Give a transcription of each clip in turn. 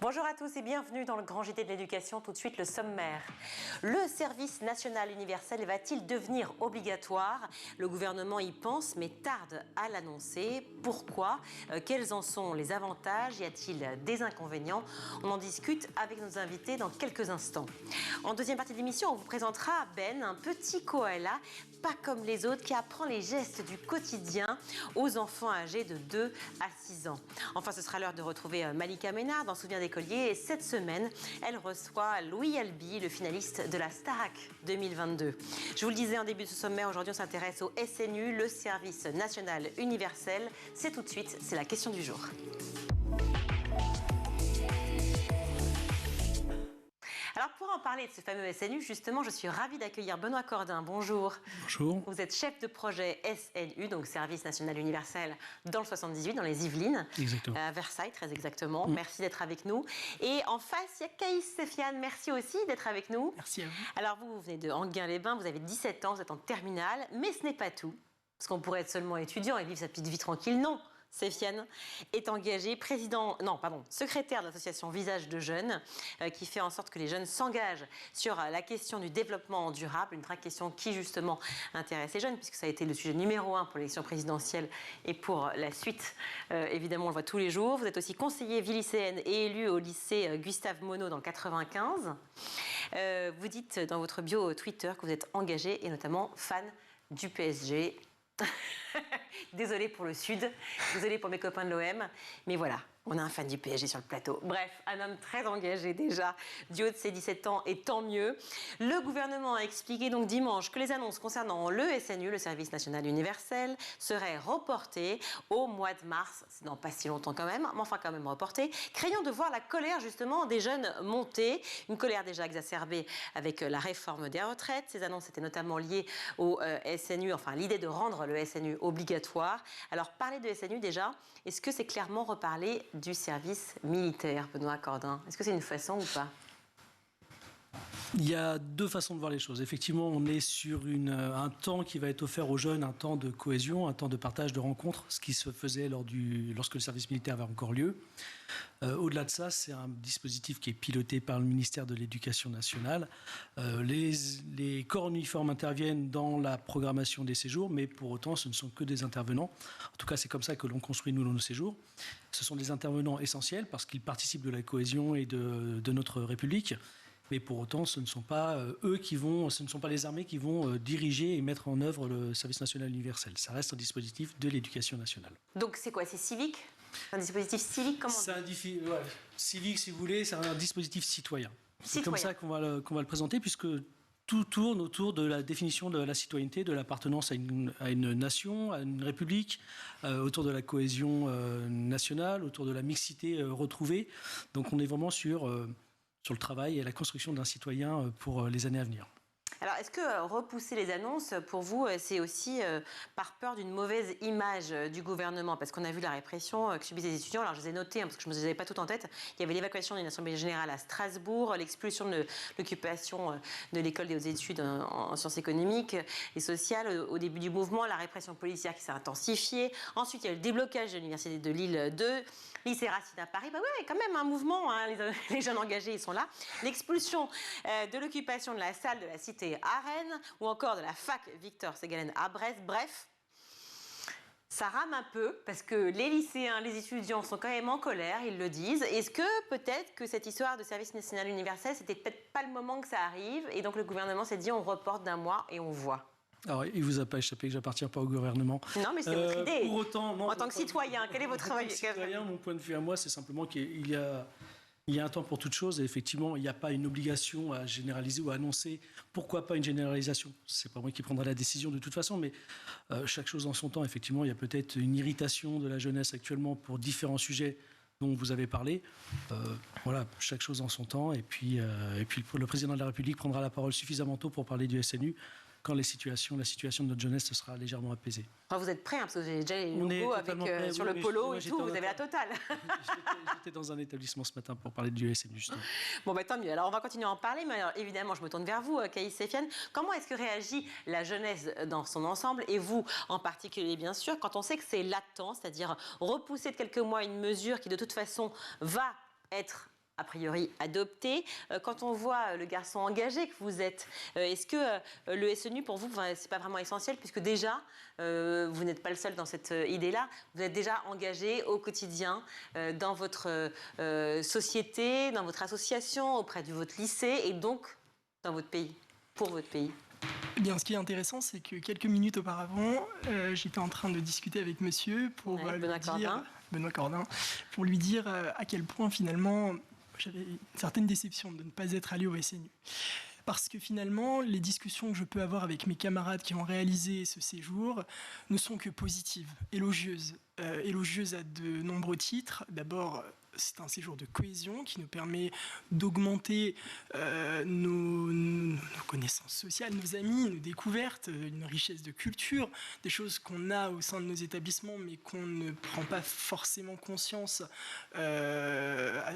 Bonjour à tous et bienvenue dans le Grand JT de l'éducation. Tout de suite, le sommaire. Le service national universel va-t-il devenir obligatoire? Le gouvernement y pense mais tarde à l'annoncer. Pourquoi? Quels en sont les avantages? Y a-t-il des inconvénients? On en discute avec nos invités dans quelques instants. En deuxième partie de l'émission, on vous présentera Ben, un petit koala pas comme les autres qui apprend les gestes du quotidien aux enfants âgés de 2 à 6 ans. Enfin, ce sera l'heure de retrouver Malika Ménard dans Souvenir d'écolier. Et cette semaine, elle reçoit Louis Albi, le finaliste de la Starac 2022. Je vous le disais en début de ce sommaire, aujourd'hui on s'intéresse au SNU, le service national universel. C'est tout de suite, c'est la question du jour. Alors pour en parler de ce fameux SNU, justement, je suis ravie d'accueillir Benoît Cordin. Bonjour. Bonjour. Vous êtes chef de projet SNU, donc Service National Universel, dans le 78, dans les Yvelines. Exactement. À Versailles, très exactement. Merci d'être avec nous. Et en face, il y a Caïs Sefiane. Merci aussi d'être avec nous. Merci à vous. Alors vous venez de Anguin-les-Bains, vous avez 17 ans, vous êtes en terminale, mais ce n'est pas tout. Parce qu'on pourrait être seulement étudiant et vivre sa petite vie tranquille. Non. Sefiane est engagé, secrétaire de l'association Visage de Jeunes, qui fait en sorte que les jeunes s'engagent sur la question du développement durable, une question qui justement intéresse les jeunes, puisque ça a été le sujet numéro 1 pour l'élection présidentielle et pour la suite. Évidemment, on le voit tous les jours. Vous êtes aussi conseiller vie-lycéenne et élu au lycée Gustave Monod dans le 95. Vous dites dans votre bio Twitter que vous êtes engagé et notamment fan du PSG. Désolée pour le Sud, désolée pour mes copains de l'OM, mais voilà, on a un fan du PSG sur le plateau. Bref, un homme très engagé déjà, du haut de ses 17 ans, et tant mieux. Le gouvernement a expliqué donc dimanche que les annonces concernant le SNU, le Service National Universel, seraient reportées au mois de mars, c'est dans pas si longtemps quand même, mais enfin quand même reportées, craignant de voir la colère justement des jeunes monter, une colère déjà exacerbée avec la réforme des retraites. Ces annonces étaient notamment liées au SNU, enfin l'idée de rendre le SNU obligatoire. Alors parler de SNU déjà, est-ce que c'est clairement reparler du service militaire, Benoît Cordin? Est-ce que c'est une façon ou pas? Il y a deux façons de voir les choses. Effectivement, on est sur un temps qui va être offert aux jeunes, un temps de cohésion, un temps de partage, de rencontre, ce qui se faisait lorsque le service militaire avait encore lieu. Au-delà de ça, c'est un dispositif qui est piloté par le ministère de l'Éducation nationale. Les corps en uniforme interviennent dans la programmation des séjours, mais pour autant, ce ne sont que des intervenants. En tout cas, c'est comme ça que l'on construit, nous, nos séjours. Ce sont des intervenants essentiels parce qu'ils participent de la cohésion et de notre République. Mais pour autant, ce ne sont pas ce ne sont pas les armées qui vont diriger et mettre en œuvre le service national universel. Ça reste un dispositif de l'éducation nationale. Donc c'est quoi? C'est civique? Un dispositif civique? Comment c'est civique, si vous voulez, c'est un dispositif citoyen. C'est comme ça qu'on va le présenter, puisque tout tourne autour de la définition de la citoyenneté, de l'appartenance à une nation, à une république, autour de la cohésion nationale, autour de la mixité retrouvée. Donc on est vraiment sur le travail et la construction d'un citoyen pour les années à venir. Alors, est-ce que repousser les annonces, pour vous, c'est aussi par peur d'une mauvaise image du gouvernement? Parce qu'on a vu la répression que subissent les étudiants. Alors, je les ai notés, parce que je ne les avais pas toutes en tête. Il y avait l'évacuation d'une assemblée générale à Strasbourg, l'expulsion de l'occupation de l'école des hautes études en sciences économiques et sociales au début du mouvement, la répression policière qui s'est intensifiée. Ensuite, il y a le déblocage de l'université de Lille 2, lycée Racine à Paris. Bah ouais, quand même un mouvement, hein, les jeunes engagés, ils sont là. L'expulsion de l'occupation de la salle de la cité à Rennes, ou encore de la fac Victor Ségalen à Brest. Bref, ça rame un peu, parce que les lycéens, les étudiants sont quand même en colère, ils le disent. Est-ce que peut-être que cette histoire de service national universel, c'était peut-être pas le moment que ça arrive, et donc le gouvernement s'est dit on reporte d'un mois et on voit? Alors, il ne vous a pas échappé que j'appartiens pas au gouvernement. Non, mais c'est votre idée. Pour autant, non, en tant que citoyen, quel est votre avis? Mon point de vue à moi, c'est simplement qu'il y a un temps pour toute chose, et effectivement, il n'y a pas une obligation à généraliser ou à annoncer. Pourquoi pas une généralisation? C'est pas moi qui prendrai la décision de toute façon, mais chaque chose en son temps. Effectivement, il y a peut-être une irritation de la jeunesse actuellement pour différents sujets dont vous avez parlé. Voilà, chaque chose en son temps. Et puis le président de la République prendra la parole suffisamment tôt pour parler du SNU, quand la situation de notre jeunesse se sera légèrement apaisée. Enfin, vous êtes prêts, hein, parce que vous avez déjà les logos sur le polo et tout, vous avez la totale. J'étais dans un établissement ce matin pour parler du SNU, justement. Bon, tant mieux. Alors, on va continuer à en parler, mais alors, évidemment, je me tourne vers vous, Caïs Sefiane. Comment est-ce que réagit la jeunesse dans son ensemble, et vous en particulier, bien sûr, quand on sait que c'est latent, c'est-à-dire repousser de quelques mois une mesure qui, de toute façon, va être a priori adopté. Quand on voit le garçon engagé que vous êtes, est-ce que le SNU pour vous, c'est pas vraiment essentiel puisque déjà, vous n'êtes pas le seul dans cette idée-là, vous êtes déjà engagé au quotidien dans votre société, dans votre association, auprès de votre lycée et donc dans votre pays, pour votre pays. Eh bien, ce qui est intéressant, c'est que quelques minutes auparavant, j'étais en train de discuter avec monsieur pour Benoît Cordin, pour lui dire à quel point finalement j'avais une certaine déception de ne pas être allé au SNU. Parce que finalement, les discussions que je peux avoir avec mes camarades qui ont réalisé ce séjour ne sont que positives, élogieuses. Élogieuses à de nombreux titres. D'abord, c'est un séjour de cohésion qui nous permet d'augmenter nos connaissances sociales, nos amis, nos découvertes, une richesse de culture, des choses qu'on a au sein de nos établissements mais qu'on ne prend pas forcément conscience à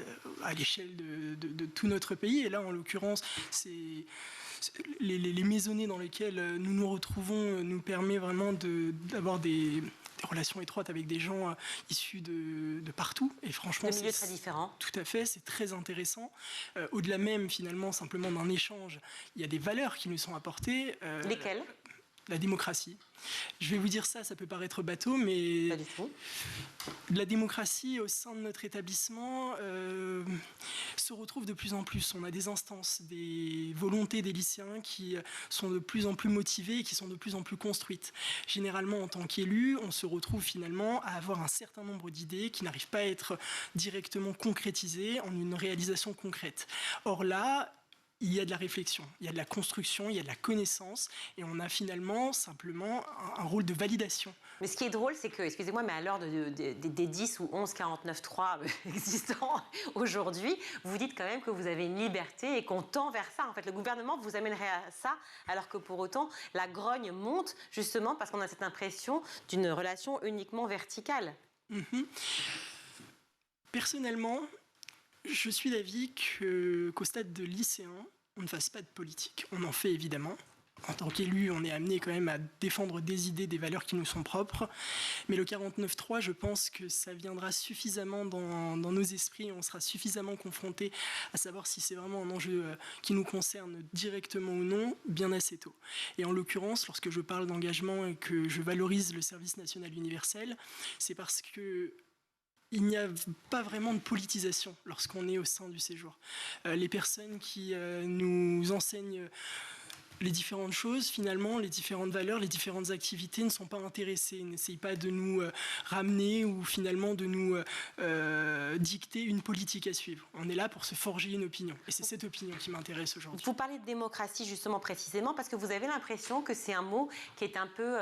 l'échelle de tout notre pays. Et là, en l'occurrence, c'est... Les maisonnées dans lesquelles nous nous retrouvons nous permet vraiment d'avoir des relations étroites avec des gens issus de partout. Et franchement, c'est très différent. Tout à fait, c'est très intéressant. Au-delà même, finalement, simplement d'un échange, il y a des valeurs qui nous sont apportées. Lesquelles ? La démocratie. Je vais vous dire ça peut paraître bateau, mais pas du tout. La démocratie au sein de notre établissement se retrouve de plus en plus. On a des instances, des volontés des lycéens qui sont de plus en plus motivées et qui sont de plus en plus construites. Généralement, en tant qu'élu, on se retrouve finalement à avoir un certain nombre d'idées qui n'arrivent pas à être directement concrétisées en une réalisation concrète. Or là, il y a de la réflexion, il y a de la construction, il y a de la connaissance, et on a finalement simplement un rôle de validation. Mais ce qui est drôle, c'est que, excusez-moi, mais à l'heure des 10 ou 11 49.3 existants aujourd'hui, vous dites quand même que vous avez une liberté et qu'on tend vers ça. En fait, le gouvernement vous amènerait à ça, alors que pour autant, la grogne monte justement parce qu'on a cette impression d'une relation uniquement verticale. Personnellement, je suis d'avis qu'au stade de lycéen, on ne fasse pas de politique. On en fait évidemment. En tant qu'élu, on est amené quand même à défendre des idées, des valeurs qui nous sont propres. Mais le 49.3, je pense que ça viendra suffisamment dans nos esprits. On sera suffisamment confronté à savoir si c'est vraiment un enjeu qui nous concerne directement ou non, bien assez tôt. Et en l'occurrence, lorsque je parle d'engagement et que je valorise le service national universel, c'est parce que il n'y a pas vraiment de politisation lorsqu'on est au sein du séjour. Les personnes qui nous enseignent les différentes choses, finalement, les différentes valeurs, les différentes activités ne sont pas intéressées, n'essayent pas de nous ramener ou finalement de nous dicter une politique à suivre. On est là pour se forger une opinion. Et c'est cette opinion qui m'intéresse aujourd'hui. Vous parlez de démocratie justement précisément parce que vous avez l'impression que c'est un mot qui est un peu,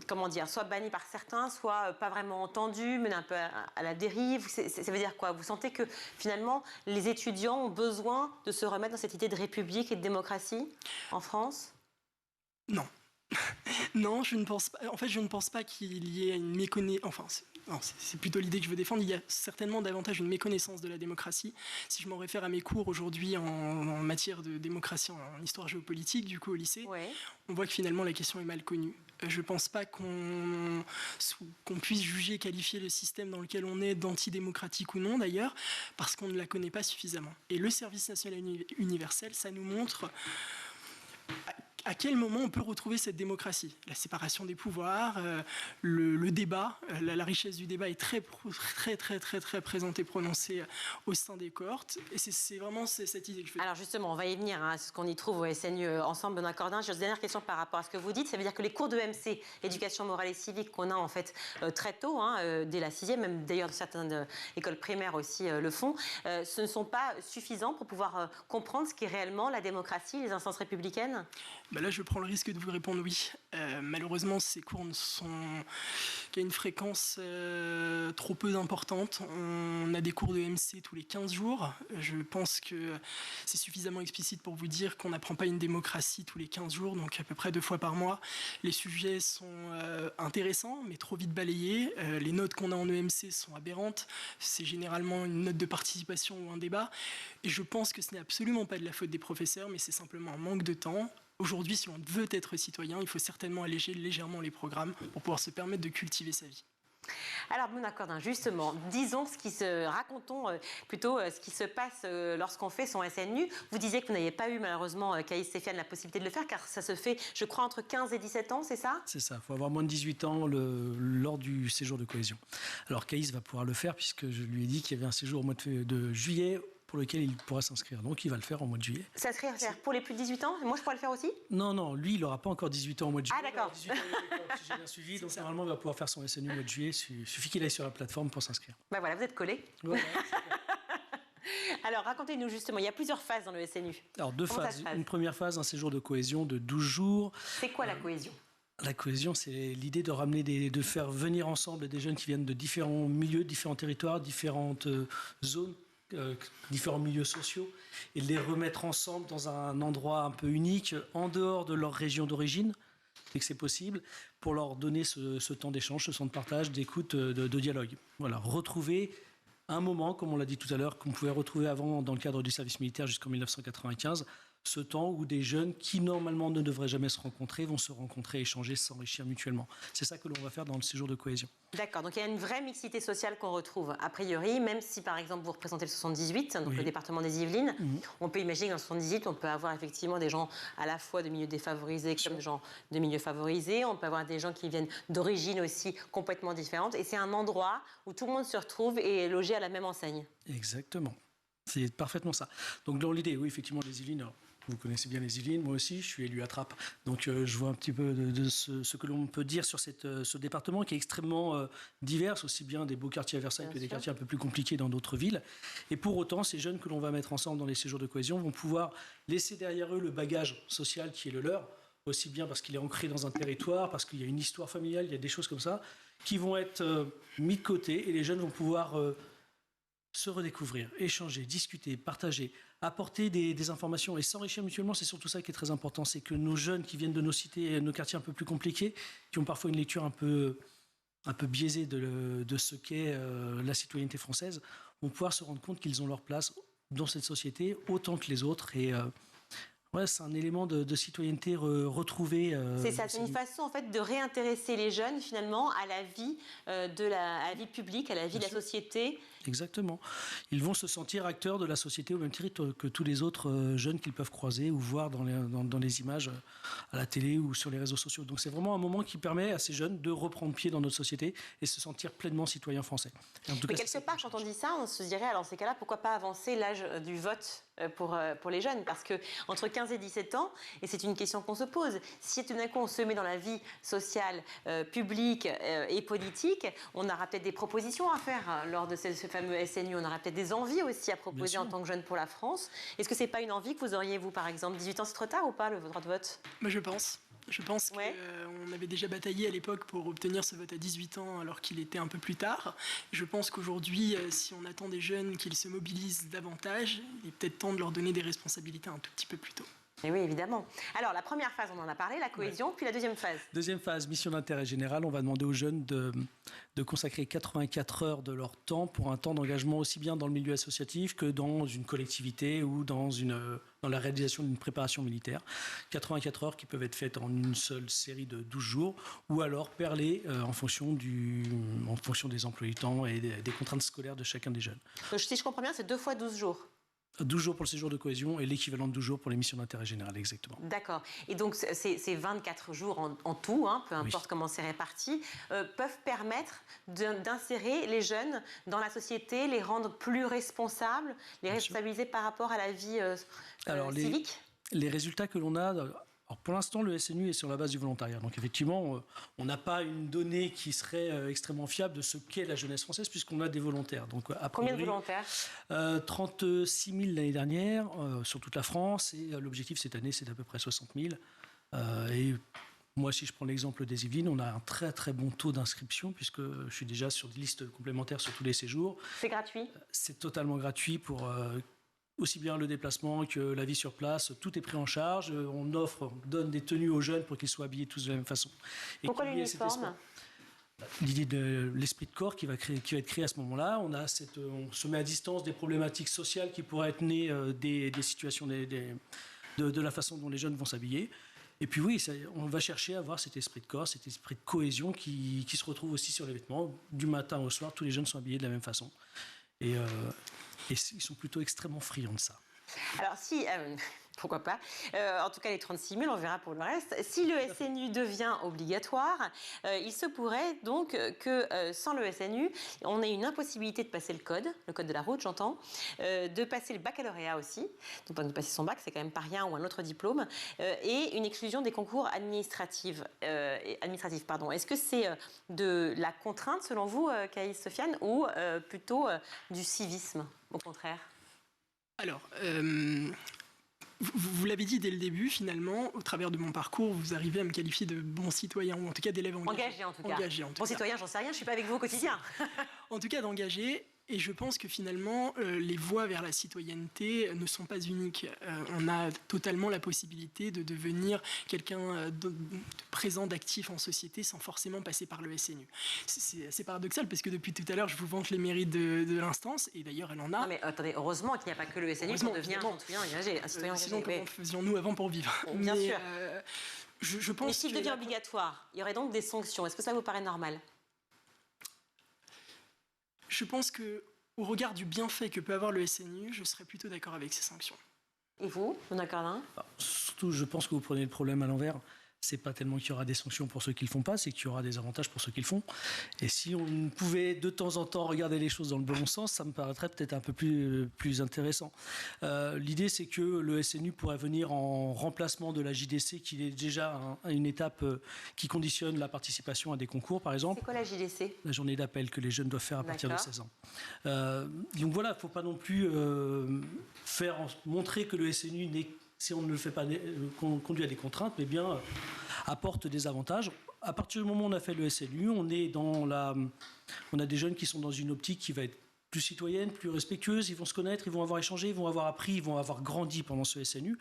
comment dire, soit banni par certains, soit pas vraiment entendu, mais un peu à la dérive. Ça veut dire quoi ? Vous sentez que finalement, les étudiants ont besoin de se remettre dans cette idée de république et de démocratie en France ? Non. Non, je ne pense pas. En fait, je ne pense pas qu'il y ait une méconnaissance. Enfin, c'est plutôt l'idée que je veux défendre. Il y a certainement davantage une méconnaissance de la démocratie. Si je m'en réfère à mes cours aujourd'hui en matière de démocratie, en histoire géopolitique, du coup au lycée, ouais. On voit que finalement la question est mal connue. Je ne pense pas qu'on puisse juger, qualifier le système dans lequel on est d'antidémocratique ou non d'ailleurs, parce qu'on ne la connaît pas suffisamment. Et le service national universel, ça nous montre à quel moment on peut retrouver cette démocratie. La séparation des pouvoirs, le débat, la richesse du débat est très présente et prononcée au sein des cohortes. Et c'est vraiment cette idée que je fais. Alors justement, on va y venir, hein, ce qu'on y trouve au SNU ensemble, Benoît Cordin. J'ai une dernière question par rapport à ce que vous dites. Ça veut dire que les cours de MC, éducation morale et civique, qu'on a en fait très tôt, hein, dès la 6e, même d'ailleurs certaines écoles primaires aussi le font, ce ne sont pas suffisants pour pouvoir comprendre ce qu'est réellement la démocratie, les instances républicaines ? Ben là, je prends le risque de vous répondre oui. Malheureusement, ces cours qui a une fréquence trop peu importante. On a des cours de MC tous les 15 jours. Je pense que c'est suffisamment explicite pour vous dire qu'on n'apprend pas une démocratie tous les 15 jours, donc à peu près 2 fois par mois. Les sujets sont intéressants, mais trop vite balayés. Les notes qu'on a en EMC sont aberrantes. C'est généralement une note de participation ou un débat. Et je pense que ce n'est absolument pas de la faute des professeurs, mais c'est simplement un manque de temps. Aujourd'hui, si on veut être citoyen, il faut certainement alléger légèrement les programmes pour pouvoir se permettre de cultiver sa vie. Alors, Benoît Cordin, justement, racontons plutôt ce qui se passe lorsqu'on fait son SNU. Vous disiez que vous n'aviez pas eu, malheureusement, Caïs Séfiane, la possibilité de le faire, car ça se fait, je crois, entre 15 et 17 ans, c'est ça? C'est ça, il faut avoir moins de 18 ans lors du séjour de cohésion. Alors, Caïs va pouvoir le faire, puisque je lui ai dit qu'il y avait un séjour au mois de juillet, pour lequel il pourra s'inscrire. Donc, il va le faire au mois de juillet. Ça serait pour les plus de 18 ans? Moi, je pourrais le faire aussi? Non, lui, il n'aura pas encore 18 ans au mois de juillet. Ah, d'accord. Si j'ai bien suivi, donc normalement, il va pouvoir faire son SNU au mois de juillet. Il suffit qu'il aille sur la plateforme pour s'inscrire. Ben voilà, vous êtes collés. Voilà, alors, racontez-nous justement, il y a plusieurs phases dans le SNU. Alors, deux phases. Une première phase, un séjour de cohésion de 12 jours. C'est quoi la cohésion? La cohésion, c'est l'idée de ramener de faire venir ensemble des jeunes qui viennent de différents milieux, différents territoires, différentes zones, différents milieux sociaux, et de les remettre ensemble dans un endroit un peu unique, en dehors de leur région d'origine, dès que c'est possible, pour leur donner ce temps d'échange, ce temps de partage, d'écoute, de dialogue. Voilà, retrouver un moment, comme on l'a dit tout à l'heure, qu'on pouvait retrouver avant dans le cadre du service militaire jusqu'en 1995, ce temps où des jeunes qui normalement ne devraient jamais se rencontrer vont se rencontrer, échanger, s'enrichir mutuellement. C'est ça que l'on va faire dans le séjour de cohésion. D'accord, donc il y a une vraie mixité sociale qu'on retrouve a priori, même si par exemple vous représentez le 78, donc le département des Yvelines, on peut imaginer que dans le 78 on peut avoir effectivement des gens à la fois de milieux défavorisés comme des gens de milieux favorisés, on peut avoir des gens qui viennent d'origines aussi complètement différentes, et c'est un endroit où tout le monde se retrouve et est logé à la même enseigne. Exactement, c'est parfaitement ça. Donc dans l'idée, oui, effectivement, les Yvelines, vous connaissez bien les Yvelines, moi aussi, je suis élu à Trappes. Donc je vois un petit peu de ce que l'on peut dire sur ce département qui est extrêmement divers, aussi bien des beaux quartiers à Versailles que des quartiers un peu plus compliqués dans d'autres villes. Et pour autant, ces jeunes que l'on va mettre ensemble dans les séjours de cohésion vont pouvoir laisser derrière eux le bagage social qui est le leur, aussi bien parce qu'il est ancré dans un territoire, parce qu'il y a une histoire familiale, il y a des choses comme ça, qui vont être mis de côté, et les jeunes vont pouvoir se redécouvrir, échanger, discuter, partager, apporter des informations et s'enrichir mutuellement. C'est surtout ça qui est très important, c'est que nos jeunes qui viennent de nos cités, nos quartiers un peu plus compliqués, qui ont parfois une lecture un peu biaisée de ce qu'est la citoyenneté française, vont pouvoir se rendre compte qu'ils ont leur place dans cette société autant que les autres. Et ouais, c'est un élément de citoyenneté retrouvé. C'est ça, c'est une façon en fait de réintéresser les jeunes finalement à la vie à la vie publique, à la vie de la société. Exactement. Ils vont se sentir acteurs de la société au même titre que tous les autres jeunes qu'ils peuvent croiser ou voir dans les images à la télé ou sur les réseaux sociaux. Donc c'est vraiment un moment qui permet à ces jeunes de reprendre pied dans notre société et se sentir pleinement citoyens français. En tout cas, quelque part, quand on dit ça, on se dirait, alors dans ces cas-là, pourquoi pas avancer l'âge du vote pour les jeunes? Parce que entre 15 et 17 ans, et c'est une question qu'on se pose, si tout d'un coup on se met dans la vie sociale, publique et politique, on aura peut-être des propositions à faire lors de ce fameux SNU, on aura peut-être des envies aussi à proposer en tant que jeune pour la France. Est-ce que c'est pas une envie que vous auriez, vous, par exemple? 18 ans, c'est trop tard ou pas, le droit de vote? Je pense. Je pense qu'on avait déjà bataillé à l'époque pour obtenir ce vote à 18 ans alors qu'il était un peu plus tard. Je pense qu'aujourd'hui, si on attend des jeunes qu'ils se mobilisent davantage, il est peut-être temps de leur donner des responsabilités un tout petit peu plus tôt. Et oui, évidemment. Alors, la première phase, on en a parlé, la cohésion, puis la deuxième phase. Deuxième phase, mission d'intérêt général. On va demander aux jeunes de consacrer 84 heures de leur temps pour un temps d'engagement aussi bien dans le milieu associatif que dans une collectivité ou dans la réalisation d'une préparation militaire. 84 heures qui peuvent être faites en une seule série de 12 jours ou alors perlées en fonction des emplois du temps et des contraintes scolaires de chacun des jeunes. Donc, si je comprends bien, c'est 2 fois 12 jours. 12 jours pour le séjour de cohésion et l'équivalent de 12 jours pour les missions d'intérêt général, exactement. D'accord. Et donc, ces 24 jours en tout, peu importe comment c'est réparti, peuvent permettre d'insérer les jeunes dans la société, les rendre plus responsables, les responsabiliser par rapport à la vie civique? Les résultats que l'on a... Alors pour l'instant, le SNU est sur la base du volontariat. Donc effectivement, on n'a pas une donnée qui serait extrêmement fiable de ce qu'est la jeunesse française puisqu'on a des volontaires. Donc, combien de volontaires? 36 000 l'année dernière sur toute la France. Et l'objectif cette année, c'est d'à peu près 60 000. Et moi, si je prends l'exemple des Yvelines, on a un très très bon taux d'inscription puisque je suis déjà sur des listes complémentaires sur tous les séjours. C'est gratuit? C'est totalement gratuit pour... aussi bien le déplacement que la vie sur place, tout est pris en charge. On donne des tenues aux jeunes pour qu'ils soient habillés tous de la même façon. Pourquoi l'uniforme? L'idée de l'esprit de corps qui va être créé à ce moment-là. On se met à distance des problématiques sociales qui pourraient être nées des situations, de la façon dont les jeunes vont s'habiller. Et puis oui, on va chercher à avoir cet esprit de corps, cet esprit de cohésion qui se retrouve aussi sur les vêtements. Du matin au soir, tous les jeunes sont habillés de la même façon. Et ils sont plutôt extrêmement friands de ça. Alors si... pourquoi pas. En tout cas, les 36 000, on verra pour le reste. Si le SNU devient obligatoire, il se pourrait donc que sans le SNU, on ait une impossibilité de passer le code de la route, j'entends, de passer le baccalauréat aussi, donc pas de passer son bac, c'est quand même pas rien, ou un autre diplôme, et une exclusion des concours administratifs. Est-ce que c'est de la contrainte, selon vous, Caïs Sofiane, ou plutôt du civisme, au contraire? Alors... Vous l'avez dit dès le début, finalement, au travers de mon parcours, vous arrivez à me qualifier de bon citoyen, ou en tout cas d'élève engagé. Engagé, en tout cas. Bon citoyen, j'en sais rien, je ne suis pas avec vous au quotidien. En tout cas, d'engagé. Et je pense que finalement, les voies vers la citoyenneté ne sont pas uniques. On a totalement la possibilité de devenir quelqu'un de présent, d'actif en société, sans forcément passer par le SNU. C'est assez paradoxal, parce que depuis tout à l'heure, je vous vante les mérites de l'instance, et d'ailleurs, elle en a. Non mais attendez, heureusement qu'il n'y a pas que le SNU pour devenir un citoyen engagé. Sinon, comment faisions-nous avant pour vivre? Bien sûr. Je pense mais s'il devient obligatoire, il y aurait donc des sanctions. Est-ce que ça vous paraît normal? Je pense qu'au regard du bienfait que peut avoir le SNU, je serais plutôt d'accord avec ces sanctions. Et vous, Cordin? Surtout, je pense que vous prenez le problème à l'envers. C'est pas tellement qu'il y aura des sanctions pour ceux qui le font pas, c'est qu'il y aura des avantages pour ceux qui le font. Et si on pouvait de temps en temps regarder les choses dans le bon sens, ça me paraîtrait peut-être un peu plus intéressant. L'idée, c'est que le SNU pourrait venir en remplacement de la JDC, qui est déjà une étape qui conditionne la participation à des concours, par exemple. C'est quoi la JDC? La journée d'appel que les jeunes doivent faire à partir de 16 ans. Donc voilà, il ne faut pas non plus montrer que le SNU si on ne le fait pas conduit à des contraintes, mais bien apporte des avantages. À partir du moment où on a fait le SNU, on a des jeunes qui sont dans une optique qui va être plus citoyenne, plus respectueuse, ils vont se connaître, ils vont avoir échangé, ils vont avoir appris, ils vont avoir grandi pendant ce SNU.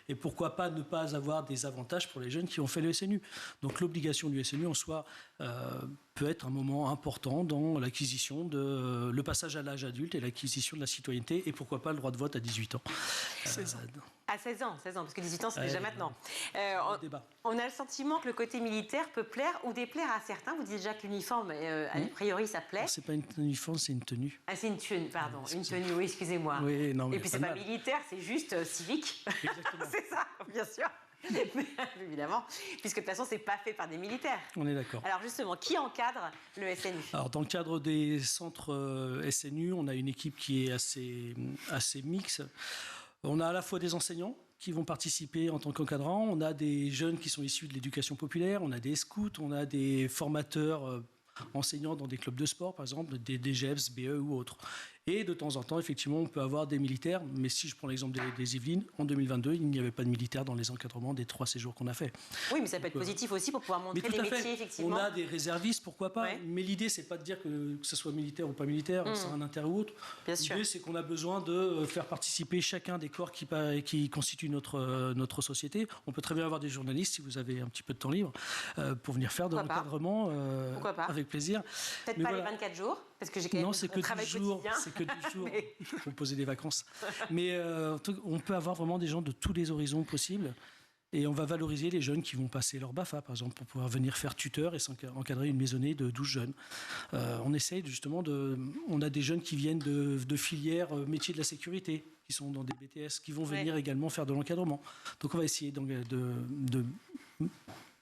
Et pourquoi pas ne pas avoir des avantages pour les jeunes qui ont fait le SNU. Donc l'obligation du SNU en soi peut être un moment important dans l'acquisition le passage à l'âge adulte et l'acquisition de la citoyenneté, et pourquoi pas le droit de vote à 18 ans. 16 ans. À 16 ans, parce que 18 ans, c'est déjà maintenant. On a le sentiment que le côté militaire peut plaire ou déplaire à certains. Vous dites déjà que l'uniforme, a priori, ça plaît. C'est pas une uniforme, c'est une tenue. Ah, c'est une tenue, pardon. Une tenue, oui, excusez-moi. Oui, non, et puis, c'est pas militaire, c'est juste civique. Exactement. C'est ça, bien sûr. Mais, évidemment, puisque de toute façon, c'est pas fait par des militaires. On est d'accord. Alors justement, qui encadre le SNU? Alors dans le cadre des centres SNU, on a une équipe qui est assez mixte. On a à la fois des enseignants qui vont participer en tant qu'encadrants, on a des jeunes qui sont issus de l'éducation populaire, on a des scouts, on a des formateurs enseignants dans des clubs de sport, par exemple, des DGEPS, BE ou autres. Et de temps en temps, effectivement, on peut avoir des militaires. Mais si je prends l'exemple des Yvelines, en 2022, il n'y avait pas de militaires dans les encadrements des 3 séjours qu'on a fait. Oui, mais ça peut être positif aussi pour pouvoir montrer les métiers, effectivement. On a des réservistes, pourquoi pas. Ouais. Mais l'idée, c'est pas de dire que ce soit militaire ou pas militaire, c'est un intérêt ou autre. L'idée, c'est qu'on a besoin de faire participer chacun des corps qui constituent notre société. On peut très bien avoir des journalistes, si vous avez un petit peu de temps libre, pour venir faire de l'encadrement avec plaisir. Peut-être pas les 24 jours, parce que j'ai quand même un travail quotidien. C'est que du jour pour poser des vacances. Mais on peut avoir vraiment des gens de tous les horizons possibles. Et on va valoriser les jeunes qui vont passer leur BAFA, par exemple, pour pouvoir venir faire tuteur et encadrer une maisonnée de 12 jeunes. On essaye justement on a des jeunes qui viennent de filières métiers de la sécurité, qui sont dans des BTS, qui vont venir également faire de l'encadrement. Donc on va essayer de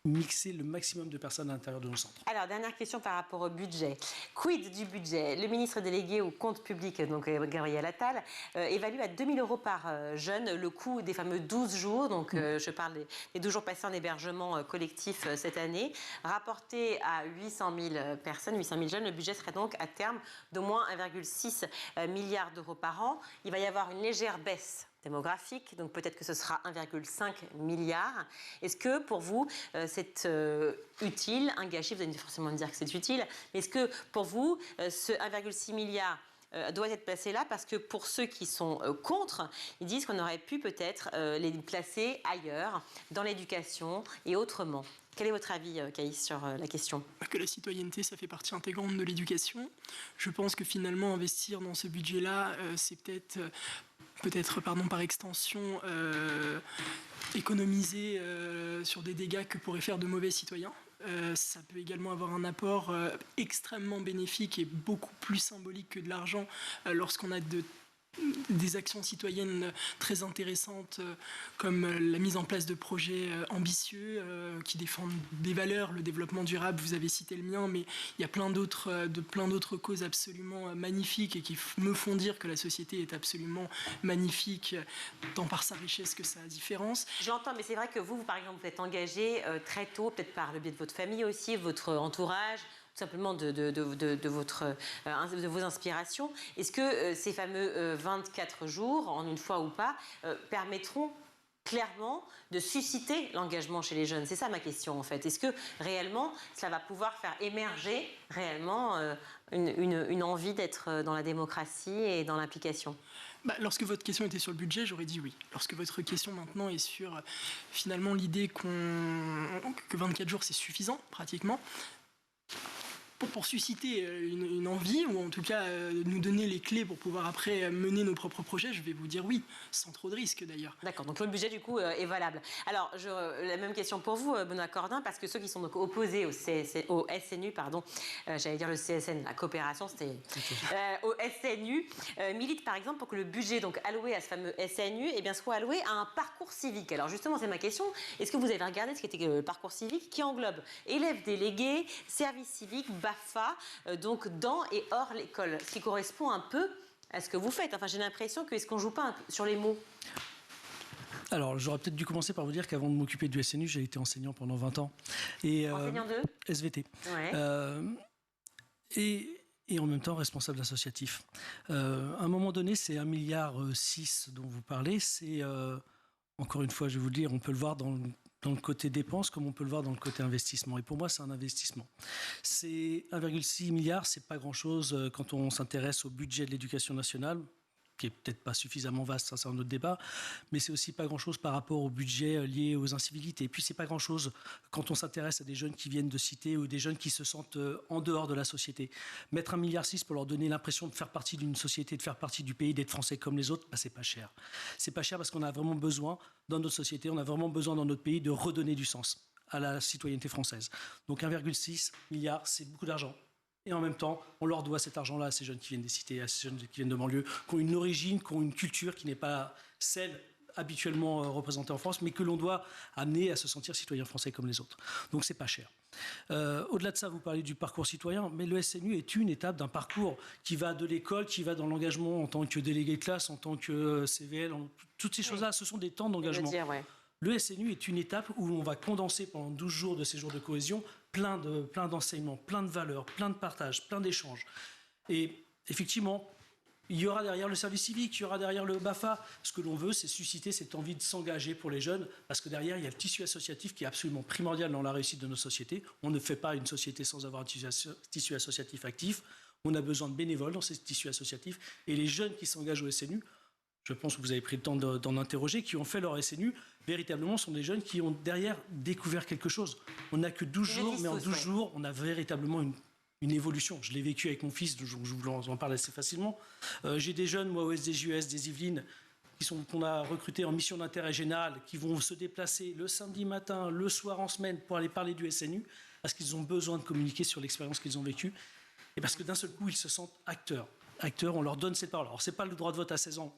mixer le maximum de personnes à l'intérieur de nos centres. Alors, dernière question par rapport au budget. Quid du budget? Le ministre délégué au compte public, donc Gabriel Attal, évalue à 2 000 € par jeune le coût des fameux 12 jours. Donc, je parle des 12 jours passés en hébergement collectif cette année. Rapporté à 800 000 personnes, 800 000 jeunes, le budget serait donc à terme d'au moins 1,6 milliard d'euros par an. Il va y avoir une légère baisse démographique, donc peut-être que ce sera 1,5 milliard. Est-ce que pour vous, c'est utile, un gâchis? Vous allez forcément me dire que c'est utile, mais est-ce que pour vous, ce 1,6 milliard doit être placé là? Parce que pour ceux qui sont contre, ils disent qu'on aurait pu peut-être les placer ailleurs, dans l'éducation et autrement. Quel est votre avis, Caïs, sur la question? Que la citoyenneté, ça fait partie intégrante de l'éducation. Je pense que finalement, investir dans ce budget-là, c'est peut-être peut-être par extension économiser sur des dégâts que pourraient faire de mauvais citoyens. Ça peut également avoir un apport extrêmement bénéfique et beaucoup plus symbolique que de l'argent lorsqu'on a des actions citoyennes très intéressantes comme la mise en place de projets ambitieux qui défendent des valeurs, le développement durable, vous avez cité le mien, mais il y a plein d'autres causes absolument magnifiques et qui me font dire que la société est absolument magnifique tant par sa richesse que sa différence. J'entends, mais c'est vrai que vous par exemple, vous êtes engagé très tôt, peut-être par le biais de votre famille aussi, votre entourage, simplement de vos inspirations. Est-ce que ces fameux 24 jours, en une fois ou pas, permettront clairement de susciter l'engagement chez les jeunes? C'est ça ma question en fait. Est-ce que réellement cela va pouvoir faire émerger réellement une envie d'être dans la démocratie et dans l'implication? Lorsque votre question était sur le budget, j'aurais dit oui. Lorsque votre question maintenant est sur finalement l'idée que 24 jours c'est suffisant pratiquement, pour susciter une envie, ou en tout cas nous donner les clés pour pouvoir après mener nos propres projets, je vais vous dire oui, sans trop de risques d'ailleurs. D'accord, donc le budget du coup est valable. Alors, la même question pour vous, Benoît Cordin, parce que ceux qui sont donc opposés au SNU, j'allais dire le CSN, la coopération, c'était au SNU, militent par exemple pour que le budget donc alloué à ce fameux SNU soit alloué à un parcours civique. Alors justement, c'est ma question, est-ce que vous avez regardé ce qu'était le parcours civique qui englobe élèves délégués, services civiques, BAFA, donc dans et hors l'école, ce qui correspond un peu à ce que vous faites. Enfin, j'ai l'impression que est-ce qu'on joue pas sur les mots? Alors, j'aurais peut-être dû commencer par vous dire qu'avant de m'occuper du SNU, j'ai été enseignant pendant 20 ans. Enseignant de SVT. Ouais. Et en même temps responsable associatif. À un moment donné, c'est 1,6 milliard dont vous parlez. C'est, encore une fois, je vais vous le dire, on peut le voir dans le côté dépenses comme on peut le voir dans le côté investissement. Et pour moi, c'est un investissement. C'est 1,6 milliard, c'est pas grand-chose quand on s'intéresse au budget de l'éducation nationale, qui est peut-être pas suffisamment vaste, ça c'est un autre débat, mais c'est aussi pas grand-chose par rapport au budget lié aux incivilités. Et puis c'est pas grand-chose quand on s'intéresse à des jeunes qui viennent de cité ou des jeunes qui se sentent en dehors de la société. Mettre 1,6 milliard pour leur donner l'impression de faire partie d'une société, de faire partie du pays, d'être français comme les autres, c'est pas cher. C'est pas cher parce qu'on a vraiment besoin dans notre société, on a vraiment besoin dans notre pays de redonner du sens à la citoyenneté française. Donc 1,6 milliard, c'est beaucoup d'argent. Et en même temps, on leur doit cet argent-là à ces jeunes qui viennent des cités, à ces jeunes qui viennent de banlieue, qui ont une origine, qui ont une culture qui n'est pas celle habituellement représentée en France, mais que l'on doit amener à se sentir citoyen français comme les autres. Donc c'est pas cher. Au-delà de ça, vous parlez du parcours citoyen, mais le SNU est une étape d'un parcours qui va de l'école, qui va dans l'engagement en tant que délégué de classe, en tant que CVL, toutes ces choses-là, ce sont des temps d'engagement. Le SNU est une étape où on va condenser pendant 12 jours de ces jours de cohésion plein d'enseignements, plein de valeurs, plein de partages, plein d'échanges. Et effectivement, il y aura derrière le service civique, il y aura derrière le BAFA. Ce que l'on veut, c'est susciter cette envie de s'engager pour les jeunes, parce que derrière, il y a le tissu associatif qui est absolument primordial dans la réussite de nos sociétés. On ne fait pas une société sans avoir un tissu associatif actif. On a besoin de bénévoles dans ces tissus associatifs. Et les jeunes qui s'engagent au SNU, je pense que vous avez pris le temps d'en interroger, qui ont fait leur SNU, véritablement sont des jeunes qui ont derrière découvert quelque chose. On n'a que 12 jours, mais en 12 jours, on a véritablement une évolution. Je l'ai vécu avec mon fils, je vous en parle assez facilement. J'ai des jeunes, moi, au SDJUS des Yvelines, qu'on a recrutés en mission d'intérêt général, qui vont se déplacer le samedi matin, le soir en semaine, pour aller parler du SNU, parce qu'ils ont besoin de communiquer sur l'expérience qu'ils ont vécue, et parce que d'un seul coup, ils se sentent acteurs. Acteurs, on leur donne cette parole. Alors, ce n'est pas le droit de vote à 16 ans,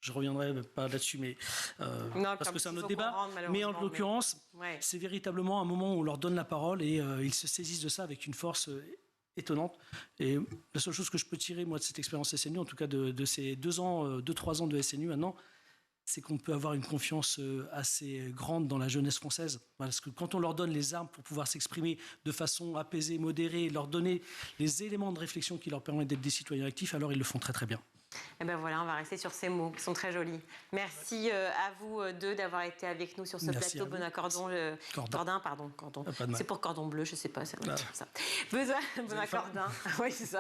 je ne reviendrai pas là-dessus, mais parce que c'est un autre débat. Mais en l'occurrence, c'est véritablement un moment où on leur donne la parole et ils se saisissent de ça avec une force étonnante. Et la seule chose que je peux tirer, moi, de cette expérience SNU, en tout cas de ces 2-3 ans de SNU maintenant, c'est qu'on peut avoir une confiance assez grande dans la jeunesse française. Parce que quand on leur donne les armes pour pouvoir s'exprimer de façon apaisée, modérée, leur donner les éléments de réflexion qui leur permettent d'être des citoyens actifs, alors ils le font très très bien. Et ben voilà, on va rester sur ces mots qui sont très jolis. Merci à vous deux d'avoir été avec nous sur ce plateau. Benoît Cordin, Cordon. C'est pour cordon bleu, je ne sais pas. Ça. Benoît Cordin, oui c'est ça.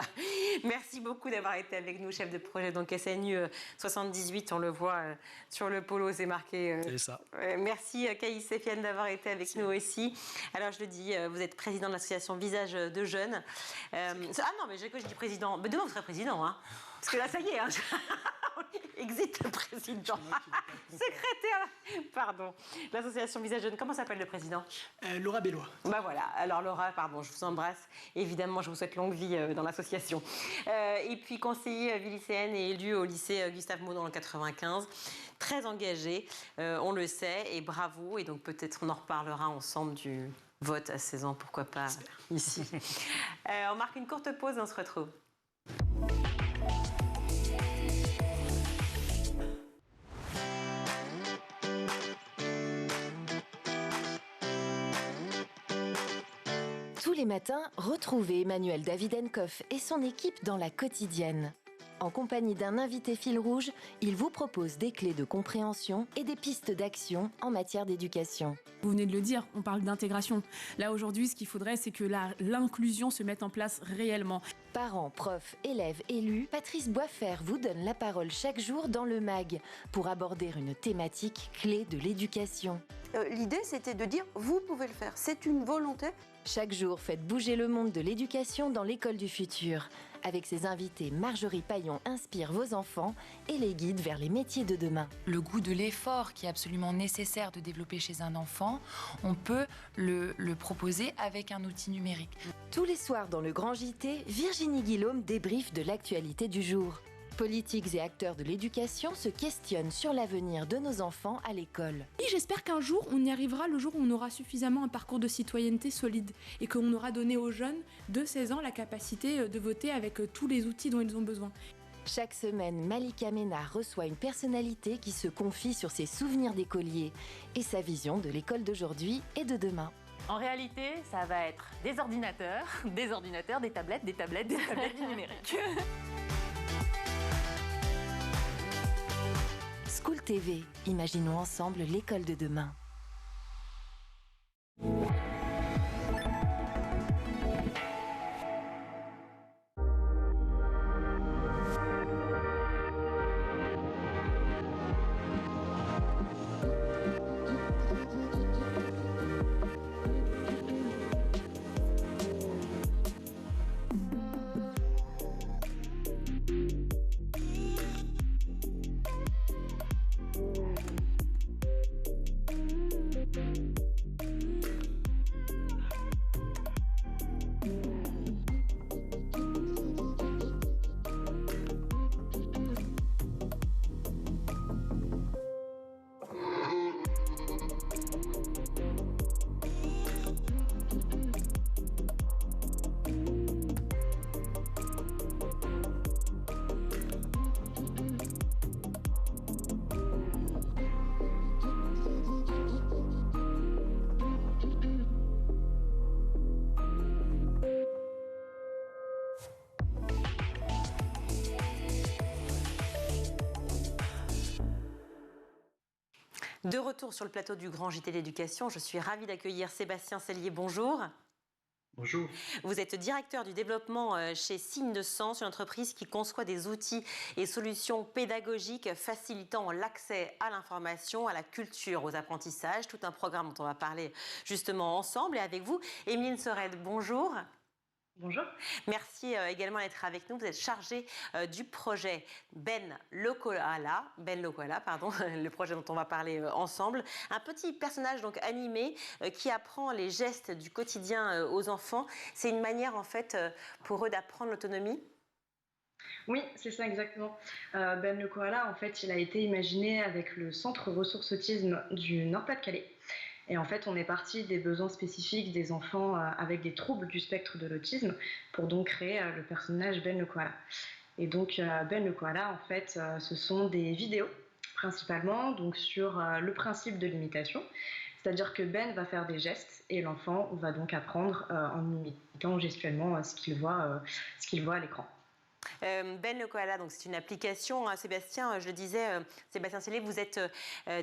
Merci beaucoup d'avoir été avec nous, chef de projet donc SNU 78, on le voit sur le polo, c'est marqué. C'est ça. Merci Caïs Sefiane d'avoir été avec nous aussi. Alors je le dis, vous êtes président de l'association Visage de Jeunes. Ah non, mais je dis président. Mais demain vous serez président, hein. Parce que là, ça y est, hein. Exit le président. Secrétaire, pardon. L'association Visage Jeune, comment s'appelle le président? Laura Bellois. Bah voilà, alors Laura, pardon, je vous embrasse. Évidemment, je vous souhaite longue vie dans l'association. Et puis conseiller lycéenne et élue au lycée Gustave Moreau dans le 95. Très engagée, on le sait, et bravo. Et donc peut-être on en reparlera ensemble du vote à 16 ans, pourquoi pas ici. On marque une courte pause et on se retrouve. Tous les matins, retrouvez Emmanuel Davidenkoff et son équipe dans La Quotidienne. En compagnie d'un invité fil rouge, il vous propose des clés de compréhension et des pistes d'action en matière d'éducation. Vous venez de le dire, on parle d'intégration. Là, aujourd'hui, ce qu'il faudrait, c'est que l'inclusion se mette en place réellement. Parents, profs, élèves, élus, Patrice Boisfer vous donne la parole chaque jour dans le MAG pour aborder une thématique clé de l'éducation. L'idée, c'était de dire, vous pouvez le faire, c'est une volonté. Chaque jour, faites bouger le monde de l'éducation dans l'école du futur. Avec ses invités, Marjorie Paillon inspire vos enfants et les guide vers les métiers de demain. Le goût de l'effort qui est absolument nécessaire de développer chez un enfant, on peut le proposer avec un outil numérique. Tous les soirs dans le Grand JT, Virginie Guillaume débriefe de l'actualité du jour. Politiques et acteurs de l'éducation se questionnent sur l'avenir de nos enfants à l'école. Et j'espère qu'un jour, on y arrivera, le jour où on aura suffisamment un parcours de citoyenneté solide et qu'on aura donné aux jeunes de 16 ans la capacité de voter avec tous les outils dont ils ont besoin. Chaque semaine, Malika Ménard reçoit une personnalité qui se confie sur ses souvenirs d'écolier et sa vision de l'école d'aujourd'hui et de demain. En réalité, ça va être des ordinateurs, des tablettes, du numérique. School TV, imaginons ensemble l'école de demain. De retour sur le plateau du Grand JT d'éducation, je suis ravie d'accueillir Sébastien Sellier. Bonjour. Bonjour. Vous êtes directeur du développement chez Signes de Sens, une entreprise qui conçoit des outils et solutions pédagogiques facilitant l'accès à l'information, à la culture, aux apprentissages. Tout un programme dont on va parler justement ensemble. Et avec vous, Emeline Sorel, bonjour. Bonjour. Merci également d'être avec nous. Vous êtes chargée du projet Ben le Koala, le projet dont on va parler ensemble. Un petit personnage donc animé qui apprend les gestes du quotidien aux enfants. C'est une manière en fait pour eux d'apprendre l'autonomie. Oui, c'est ça exactement. Ben le Koala, en fait, il a été imaginé avec le Centre Ressources Autisme du Nord-Pas-de-Calais. Et en fait, on est parti des besoins spécifiques des enfants avec des troubles du spectre de l'autisme pour donc créer le personnage Ben le Koala. Et donc, Ben le Koala, en fait, ce sont des vidéos, principalement, donc sur le principe de l'imitation. C'est-à-dire que Ben va faire des gestes et l'enfant va donc apprendre en imitant gestuellement ce qu'il voit à l'écran. Ben le Koala, donc c'est une application. Sébastien, je le disais, Sébastien Sellier, vous êtes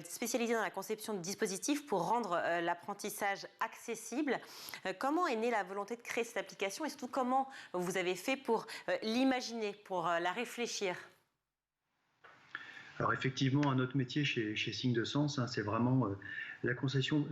spécialisé dans la conception de dispositifs pour rendre l'apprentissage accessible. Comment est née la volonté de créer cette application et surtout comment vous avez fait pour l'imaginer, pour la réfléchir? Alors effectivement, notre métier chez Signes de Sens, c'est vraiment la conception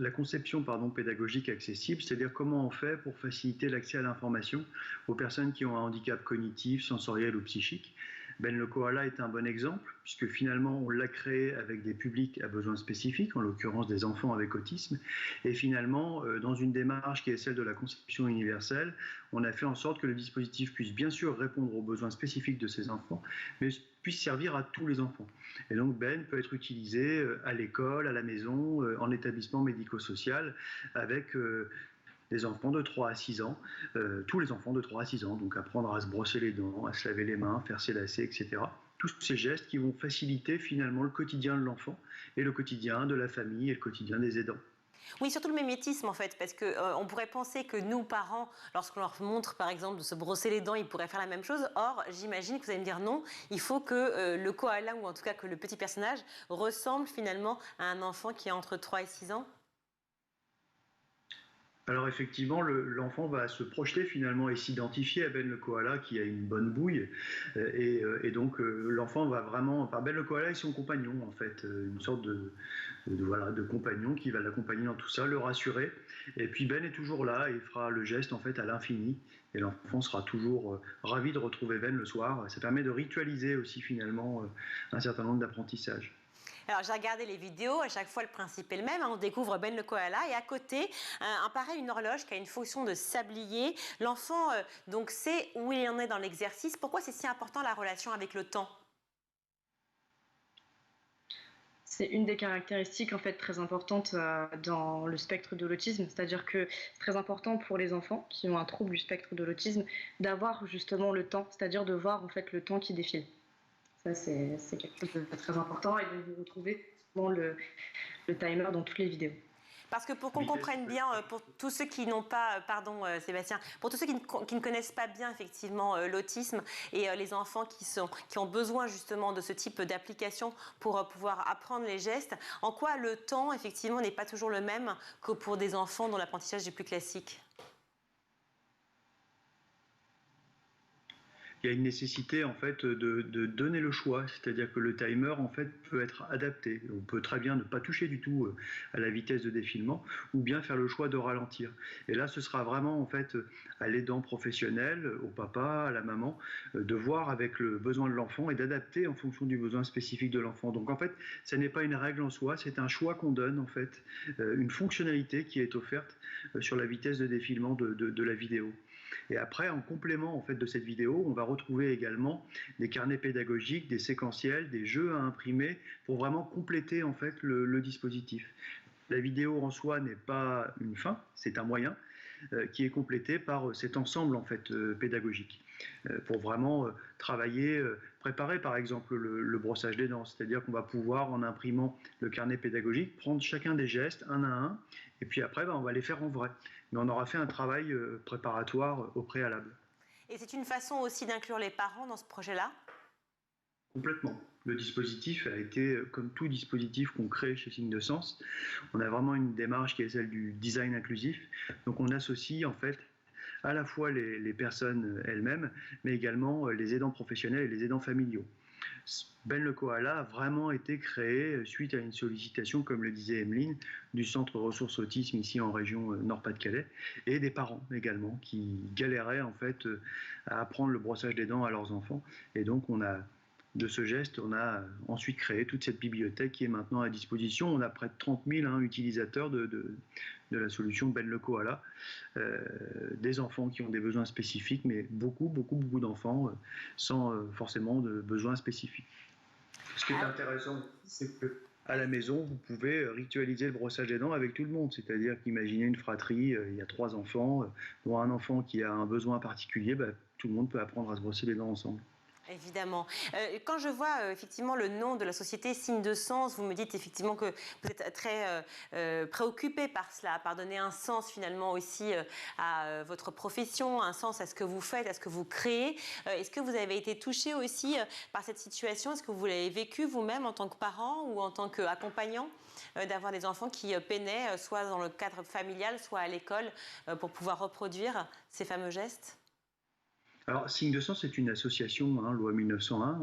pédagogique accessible, c'est-à-dire comment on fait pour faciliter l'accès à l'information aux personnes qui ont un handicap cognitif, sensoriel ou psychique. Ben le Koala est un bon exemple, puisque finalement on l'a créé avec des publics à besoins spécifiques, en l'occurrence des enfants avec autisme, et finalement dans une démarche qui est celle de la conception universelle, on a fait en sorte que le dispositif puisse bien sûr répondre aux besoins spécifiques de ces enfants, mais puisse servir à tous les enfants. Et donc Ben peut être utilisé à l'école, à la maison, en établissement médico-social, avec des enfants de 3 à 6 ans, tous les enfants de 3 à 6 ans, donc apprendre à se brosser les dents, à se laver les mains, faire ses lacets, etc. Tous ces gestes qui vont faciliter finalement le quotidien de l'enfant et le quotidien de la famille et le quotidien des aidants. Oui, surtout le mimétisme en fait, parce qu'on pourrait penser que nous, parents, lorsqu'on leur montre par exemple de se brosser les dents, ils pourraient faire la même chose. Or, j'imagine que vous allez me dire non, il faut que le koala, ou en tout cas que le petit personnage, ressemble finalement à un enfant qui a entre 3 et 6 ans. Alors effectivement, l'enfant va se projeter finalement et s'identifier à Ben le Koala qui a une bonne bouille. Et donc l'enfant va vraiment... Ben le Koala est son compagnon en fait, une sorte de compagnon qui va l'accompagner dans tout ça, le rassurer. Et puis Ben est toujours là et il fera le geste en fait à l'infini. Et l'enfant sera toujours ravi de retrouver Ben le soir. Ça permet de ritualiser aussi finalement un certain nombre d'apprentissages. Alors j'ai regardé les vidéos, à chaque fois le principe est le même, on découvre Ben le koala et à côté apparaît une horloge qui a une fonction de sablier. L'enfant donc sait où il en est dans l'exercice. Pourquoi c'est si important la relation avec le temps? C'est une des caractéristiques en fait très importantes dans le spectre de l'autisme, c'est-à-dire que c'est très important pour les enfants qui ont un trouble du spectre de l'autisme d'avoir justement le temps, c'est-à-dire de voir en fait le temps qui défile. Ça, c'est quelque chose de très important et donc vous retrouvez souvent le timer dans toutes les vidéos. Parce que pour qu'on comprenne bien, pour tous ceux qui n'ont pas, pardon Sébastien, pour tous ceux qui ne connaissent pas bien effectivement l'autisme et les enfants qui ont besoin justement de ce type d'application pour pouvoir apprendre les gestes, en quoi le temps effectivement n'est pas toujours le même que pour des enfants dont l'apprentissage est plus classique? Il y a une nécessité en fait de donner le choix, c'est-à-dire que le timer en fait peut être adapté. On peut très bien ne pas toucher du tout à la vitesse de défilement ou bien faire le choix de ralentir. Et là, ce sera vraiment en fait à l'aidant professionnel, au papa, à la maman, de voir avec le besoin de l'enfant et d'adapter en fonction du besoin spécifique de l'enfant. Donc en fait, ce n'est pas une règle en soi, c'est un choix qu'on donne en fait, une fonctionnalité qui est offerte sur la vitesse de défilement de la vidéo. Et après, en complément en fait, de cette vidéo, on va retrouver également des carnets pédagogiques, des séquentiels, des jeux à imprimer pour vraiment compléter en fait, le dispositif. La vidéo en soi n'est pas une fin, c'est un moyen qui est complété par cet ensemble en fait, pédagogique pour vraiment travailler, préparer par exemple le brossage des dents, c'est-à-dire qu'on va pouvoir en imprimant le carnet pédagogique prendre chacun des gestes un à un et puis après on va les faire en vrai. Mais on aura fait un travail préparatoire au préalable. Et c'est une façon aussi d'inclure les parents dans ce projet-là? Complètement. Le dispositif a été, comme tout dispositif qu'on crée chez Signe de Sens, on a vraiment une démarche qui est celle du design inclusif. Donc on associe en fait à la fois les personnes elles-mêmes, mais également les aidants professionnels et les aidants familiaux. Ben le Koala a vraiment été créé suite à une sollicitation, comme le disait Emeline, du Centre Ressources Autisme ici en région Nord-Pas-de-Calais, et des parents également qui galéraient en fait à apprendre le brossage des dents à leurs enfants. Et donc de ce geste, on a ensuite créé toute cette bibliothèque qui est maintenant à disposition. On a près de 30 000 utilisateurs de la solution Ben le Koala, des enfants qui ont des besoins spécifiques, mais beaucoup d'enfants sans forcément de besoins spécifiques. Ce qui est intéressant, c'est qu'à la maison, vous pouvez ritualiser le brossage des dents avec tout le monde. C'est-à-dire qu'imaginez une fratrie, il y a 3 enfants, dont un enfant qui a un besoin particulier, tout le monde peut apprendre à se brosser les dents ensemble. Évidemment. Quand je vois effectivement le nom de la société Signe de Sens, vous me dites effectivement que vous êtes très préoccupé par cela, par donner un sens finalement aussi à votre profession, un sens à ce que vous faites, à ce que vous créez. Est-ce que vous avez été touché aussi par cette situation? Est-ce que vous l'avez vécu vous-même en tant que parent ou en tant qu'accompagnant d'avoir des enfants qui peinaient soit dans le cadre familial, soit à l'école pour pouvoir reproduire ces fameux gestes? Alors, Signe de Sens est une association, loi 1901,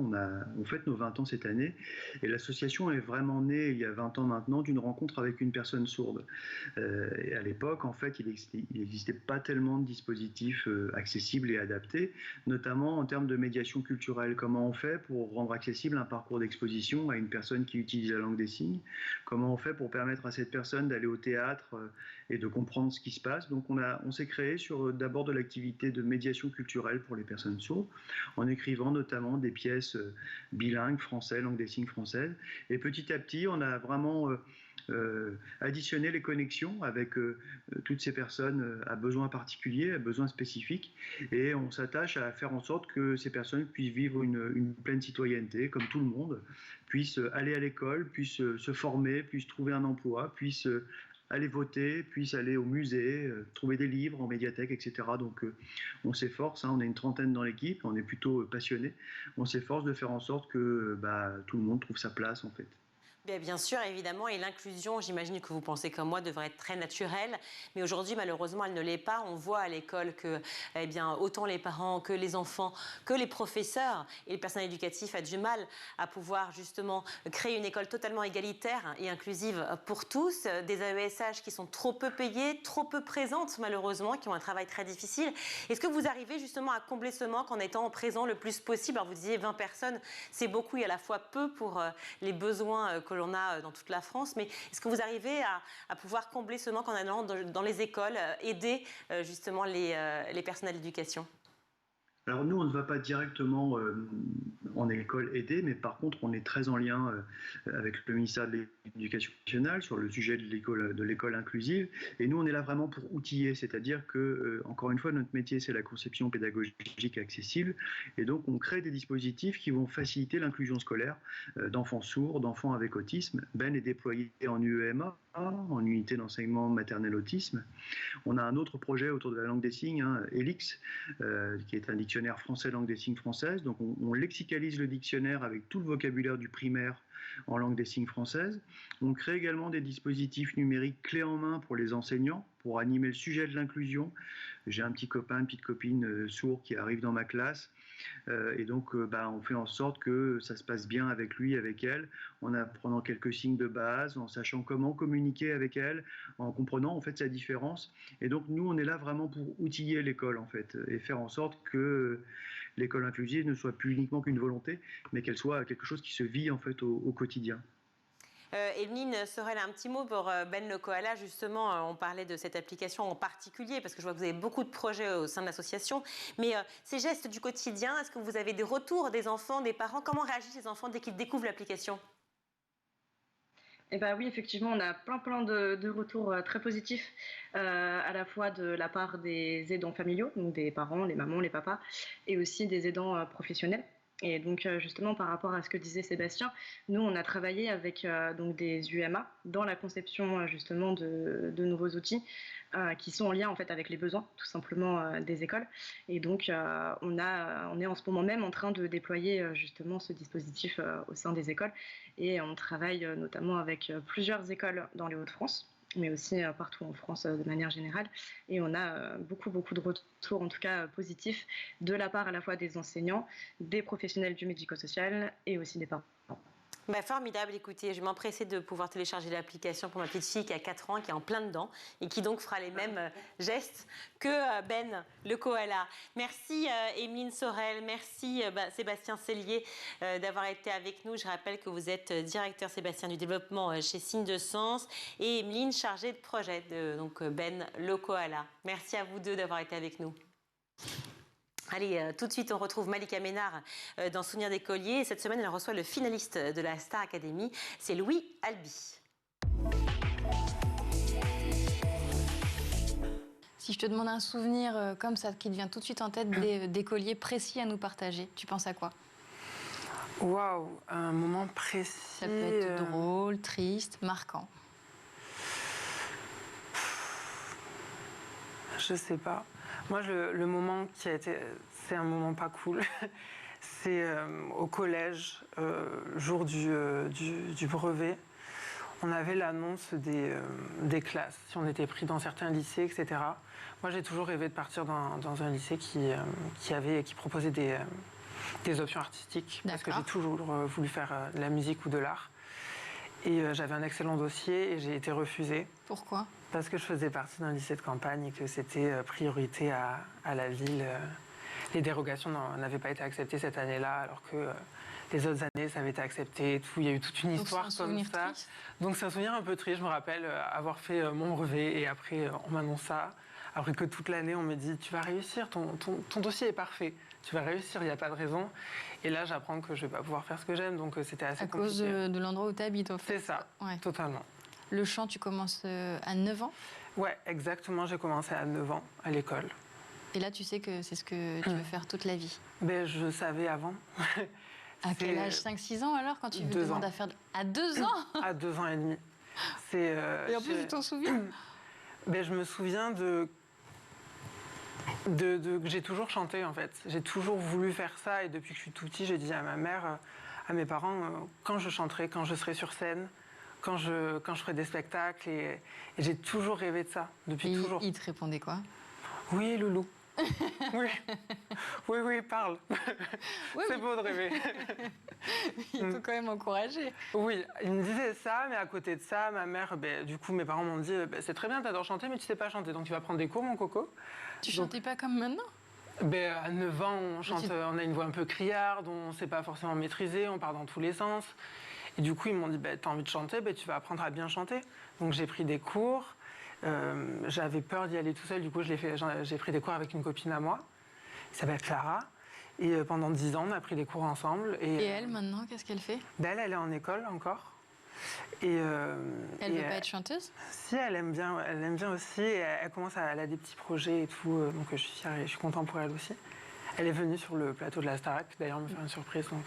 on fête nos 20 ans cette année, et l'association est vraiment née, il y a 20 ans maintenant, d'une rencontre avec une personne sourde. Et à l'époque, en fait, il n'existait pas tellement de dispositifs accessibles et adaptés, notamment en termes de médiation culturelle. Comment on fait pour rendre accessible un parcours d'exposition à une personne qui utilise la langue des signes? Comment on fait pour permettre à cette personne d'aller au théâtre et de comprendre ce qui se passe? Donc on s'est créé sur d'abord de l'activité de médiation culturelle pour les personnes sourdes, en écrivant notamment des pièces bilingues, français, langue des signes française. Et petit à petit, on a vraiment additionné les connexions avec toutes ces personnes à besoins particuliers, à besoins spécifiques. Et on s'attache à faire en sorte que ces personnes puissent vivre une pleine citoyenneté, comme tout le monde, puissent aller à l'école, puissent se former, puissent trouver un emploi, puissent aller voter, puissent aller au musée, trouver des livres en médiathèque, etc. Donc on s'efforce, on est une trentaine dans l'équipe, on est plutôt passionnés, on s'efforce de faire en sorte que tout le monde trouve sa place en fait. Bien sûr, évidemment, et l'inclusion, j'imagine que vous pensez comme moi, devrait être très naturelle, mais aujourd'hui, malheureusement, elle ne l'est pas. On voit à l'école que, autant les parents que les enfants, que les professeurs et le personnel éducatif a du mal à pouvoir justement créer une école totalement égalitaire et inclusive pour tous, des AESH qui sont trop peu payés, trop peu présentes, malheureusement, qui ont un travail très difficile. Est-ce que vous arrivez justement à combler ce manque en étant présent le plus possible? Alors, vous disiez 20 personnes, c'est beaucoup et à la fois peu pour les besoins que l'on a dans toute la France, mais est-ce que vous arrivez à pouvoir combler ce manque en allant dans les écoles, aider justement les personnels d'éducation? Alors nous, on ne va pas directement en école aider, mais par contre, on est très en lien avec le ministère de l'Éducation nationale sur le sujet de l'école inclusive. Et nous, on est là vraiment pour outiller, c'est-à-dire que, encore une fois, notre métier, c'est la conception pédagogique accessible. Et donc, on crée des dispositifs qui vont faciliter l'inclusion scolaire d'enfants sourds, d'enfants avec autisme. Ben est déployé en UEMA, en unité d'enseignement maternel autisme. On a un autre projet autour de la langue des signes, ELIX, qui est un dictionnaire français langue des signes française. Donc on lexicalise le dictionnaire avec tout le vocabulaire du primaire en langue des signes française. On crée également des dispositifs numériques clés en main pour les enseignants, pour animer le sujet de l'inclusion. J'ai un petit copain, une petite copine sourd qui arrive dans ma classe. Et donc, on fait en sorte que ça se passe bien avec lui, avec elle, en apprenant quelques signes de base, en sachant comment communiquer avec elle, en comprenant en fait sa différence. Et donc, nous, on est là vraiment pour outiller l'école en fait, et faire en sorte que l'école inclusive ne soit plus uniquement qu'une volonté, mais qu'elle soit quelque chose qui se vit en fait au quotidien. Evelyne Sorel, un petit mot pour Ben le Koala. Justement, on parlait de cette application en particulier parce que je vois que vous avez beaucoup de projets au sein de l'association. Mais ces gestes du quotidien, est-ce que vous avez des retours des enfants, des parents? Comment réagissent les enfants dès qu'ils découvrent l'application? Oui, effectivement, on a plein de retours très positifs, à la fois de la part des aidants familiaux, donc des parents, les mamans, les papas, et aussi des aidants professionnels. Et donc justement par rapport à ce que disait Sébastien, nous on a travaillé avec donc des UMA dans la conception justement de nouveaux outils qui sont en lien en fait avec les besoins tout simplement des écoles. Et donc on est en ce moment même en train de déployer justement ce dispositif au sein des écoles et on travaille notamment avec plusieurs écoles dans les Hauts-de-France, mais aussi partout en France de manière générale. Et on a beaucoup de retours, en tout cas positifs, de la part à la fois des enseignants, des professionnels du médico-social et aussi des parents. Formidable, écoutez, je vais m'empresser de pouvoir télécharger l'application pour ma petite fille qui a 4 ans, qui est en plein dedans et qui donc fera les mêmes gestes que Ben le Koala. Merci Evelyne Sorel, merci Sébastien Sellier d'avoir été avec nous. Je rappelle que vous êtes directeur Sébastien du développement chez Signe de Sens et Evelyne chargée de projet de Ben le Koala. Merci à vous deux d'avoir été avec nous. Allez, tout de suite, on retrouve Malika Ménard dans Souvenirs d'écolier. Cette semaine, elle reçoit le finaliste de la Star Academy, c'est Louis Albi. Si je te demande un souvenir comme ça, qui te vient tout de suite en tête d'écolier précis à nous partager, tu penses à quoi? Waouh, un moment précis. Ça peut être drôle, triste, marquant. Je sais pas. Moi, le moment qui a été... C'est un moment pas cool. C'est au collège, jour du brevet. on avait l'annonce des classes, si on était pris dans certains lycées, etc. Moi, j'ai toujours rêvé de partir dans un lycée qui proposait des options artistiques, parce que j'ai toujours voulu faire de la musique ou de l'art. Et j'avais un excellent dossier et j'ai été refusée. Pourquoi ? Parce que je faisais partie d'un lycée de campagne et que c'était priorité à la ville. Les dérogations n'avaient pas été acceptées cette année-là, alors que les autres années, ça avait été accepté et tout. Il y a eu toute une histoire comme ça. Triste. Donc c'est un souvenir un peu triste. Je me rappelle avoir fait mon brevet et après on m'annonce ça. Après que toute l'année, on me dit « tu vas réussir, ton dossier est parfait, tu vas réussir, il n'y a pas de raison ». Et là, j'apprends que je ne vais pas pouvoir faire ce que j'aime, donc c'était assez compliqué. À cause de l'endroit où tu habites, en fait. C'est ça, totalement. Le chant, tu commences à 9 ans ? Ouais, exactement, j'ai commencé à 9 ans, à l'école. Et là, tu sais que c'est ce que tu veux faire toute la vie ? Ben, je savais avant. À quel âge ? 5-6 ans alors, quand tu veux demander à faire... À 2 ans ? À 2 ans et demi. Et en plus, tu t'en souviens ? Ben, je me souviens que j'ai toujours chanté, en fait. J'ai toujours voulu faire ça et depuis que je suis tout petit, j'ai dit à ma mère, à mes parents, quand je chanterai, quand je serai sur scène, quand je ferai des spectacles. Et j'ai toujours rêvé de ça, depuis toujours. Ils te répondaient quoi ? Oui, loulou. Oui, parle. Ouais, c'est beau de rêver. Il peut quand même encourager. Oui, il me disait ça, mais à côté de ça, ma mère, du coup, mes parents m'ont dit c'est très bien, t'adores chanter, mais tu sais pas chanter, donc tu vas prendre des cours, mon coco. Tu chantais pas comme maintenant ? À 9 ans, on a une voix un peu criarde, on ne sait pas forcément maîtriser, on part dans tous les sens. Et du coup, ils m'ont dit t'as envie de chanter, tu vas apprendre à bien chanter. Donc j'ai pris des cours. J'avais peur d'y aller tout seul, du coup j'ai pris des cours avec une copine à moi, qui s'appelle Clara, et pendant 10 ans on a pris des cours ensemble. Et elle maintenant, qu'est-ce qu'elle fait ? Elle est en école encore. Et, elle ne veut pas être chanteuse ? Si, elle aime bien aussi, et elle a des petits projets et tout, donc je suis fière et je suis contente pour elle aussi. Elle est venue sur le plateau de la Starac, d'ailleurs me faire une surprise. Donc,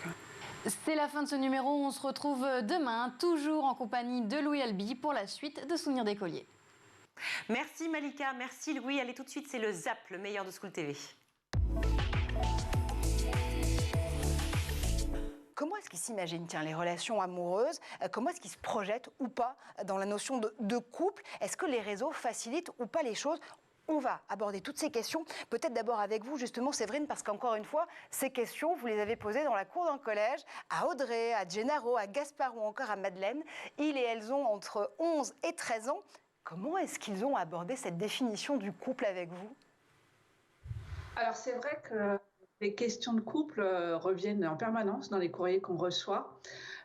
C'est la fin de ce numéro, on se retrouve demain, toujours en compagnie de Louis Albi pour la suite de Souvenirs d'écoliers. Merci Malika, merci Louis. Allez tout de suite, c'est le ZAP, le meilleur de School TV. Comment est-ce qu'ils s'imaginent les relations amoureuses? Comment est-ce qu'ils se projettent ou pas dans la notion de couple? Est-ce que les réseaux facilitent ou pas les choses? On va aborder toutes ces questions, peut-être d'abord avec vous justement Séverine, parce qu'encore une fois, ces questions, vous les avez posées dans la cour d'un collège, à Audrey, à Gennaro, à Gaspard ou encore à Madeleine. Ils et elles ont entre 11 et 13 ans. Comment est-ce qu'ils ont abordé cette définition du couple avec vous? Alors c'est vrai que les questions de couple reviennent en permanence dans les courriers qu'on reçoit.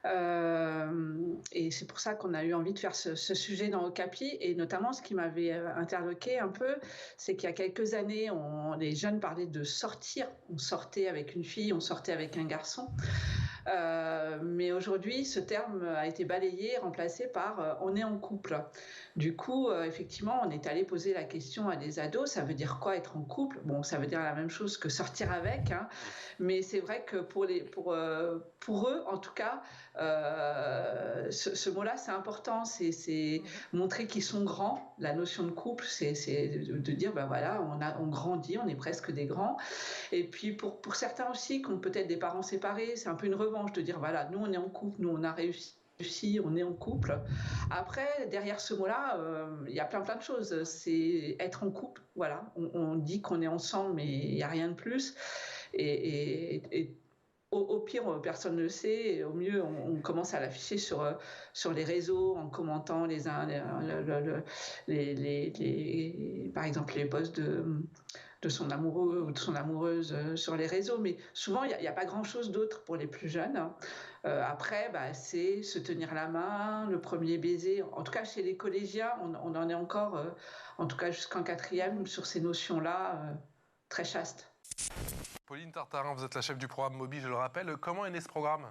Et c'est pour ça qu'on a eu envie de faire ce sujet dans Okapi. Et notamment, ce qui m'avait interloqué un peu, c'est qu'il y a quelques années, les jeunes parlaient de sortir. On sortait avec une fille, on sortait avec un garçon. Mais aujourd'hui, ce terme a été balayé, remplacé par on est en couple. Du coup, effectivement, on est allé poser la question à des ados, ça veut dire quoi être en couple? Bon, ça veut dire la même chose que sortir avec, hein, mais c'est vrai que pour eux, en tout cas, ce mot-là, c'est important, c'est montrer qu'ils sont grands. La notion de couple, c'est de dire, ben voilà, on grandit, on est presque des grands. Et puis pour certains aussi, qui ont peut-être des parents séparés, c'est un peu une revanche de dire, voilà, nous on est en couple, nous on a réussi, on est en couple. Après, derrière ce mot-là, il y a plein de choses. C'est être en couple, voilà. On dit qu'on est ensemble, mais il n'y a rien de plus. Et au pire, personne ne le sait. Et au mieux, on commence à l'afficher sur les réseaux en commentant par exemple les posts de son amoureux ou de son amoureuse sur les réseaux. Mais souvent, il n'y a pas grand-chose d'autre pour les plus jeunes. Après, c'est se tenir la main, le premier baiser. En tout cas, chez les collégiens, on en est encore, en tout cas jusqu'en 4e, sur ces notions-là, très chastes. Pauline Tartarin, vous êtes la chef du programme Mobi, je le rappelle. Comment est né ce programme ?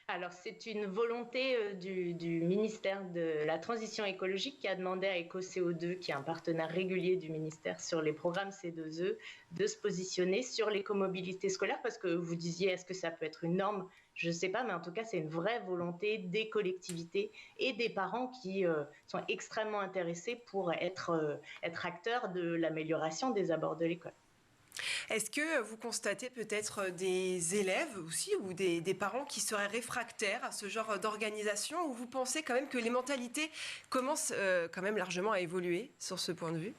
Alors, c'est une volonté du ministère de la Transition écologique qui a demandé à EcoCO2, qui est un partenaire régulier du ministère sur les programmes C2E, de se positionner sur l'écomobilité scolaire, parce que vous disiez, est-ce que ça peut être une norme ? Je ne sais pas, mais en tout cas, c'est une vraie volonté des collectivités et des parents qui sont extrêmement intéressés pour être acteurs de l'amélioration des abords de l'école. Est-ce que vous constatez peut-être des élèves aussi ou des parents qui seraient réfractaires à ce genre d'organisation, ou vous pensez quand même que les mentalités commencent quand même largement à évoluer sur ce point de vue?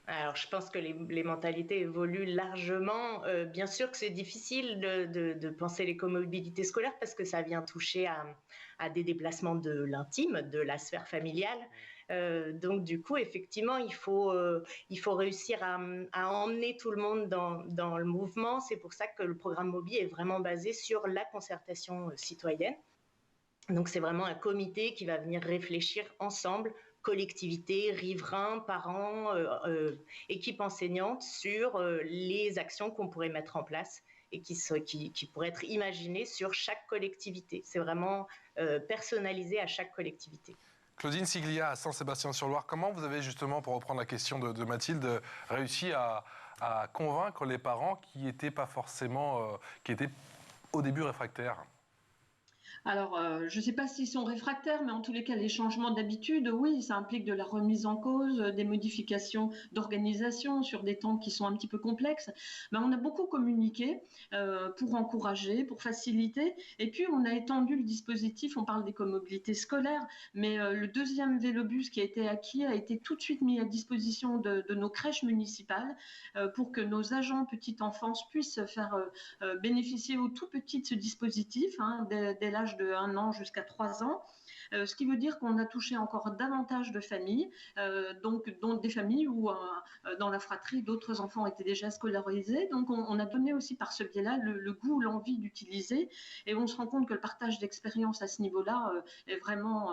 Alors, je pense que les mentalités évoluent largement. Bien sûr que c'est difficile de penser l'écomobilité scolaire parce que ça vient toucher à des déplacements de l'intime, de la sphère familiale. Donc, du coup, effectivement, il faut réussir à emmener tout le monde dans le mouvement. C'est pour ça que le programme Moby est vraiment basé sur la concertation citoyenne. Donc, c'est vraiment un comité qui va venir réfléchir ensemble, collectivités, riverains, parents, équipes enseignantes, sur les actions qu'on pourrait mettre en place et qui pourraient être imaginées sur chaque collectivité. C'est vraiment personnalisé à chaque collectivité. Claudine Siglia, à Saint-Sébastien-sur-Loire, comment vous avez justement, pour reprendre la question de Mathilde, réussi à convaincre les parents qui étaient pas forcément, qui étaient au début réfractaires? Alors, je ne sais pas s'ils sont réfractaires, mais en tous les cas, les changements d'habitude, oui, ça implique de la remise en cause, des modifications d'organisation sur des temps qui sont un petit peu complexes. Mais on a beaucoup communiqué pour encourager, pour faciliter. Et puis, on a étendu le dispositif. On parle d'écomobilité scolaire, mais le deuxième vélobus qui a été acquis a été tout de suite mis à disposition de nos crèches municipales pour que nos agents petite enfance puissent faire bénéficier aux tout petits de ce dispositif, dès l'âge de 1 an jusqu'à 3 ans, ce qui veut dire qu'on a touché encore davantage de familles, dont des familles où dans la fratrie d'autres enfants étaient déjà scolarisés. Donc on a donné aussi par ce biais-là le goût, l'envie d'utiliser, et on se rend compte que le partage d'expérience à ce niveau-là est vraiment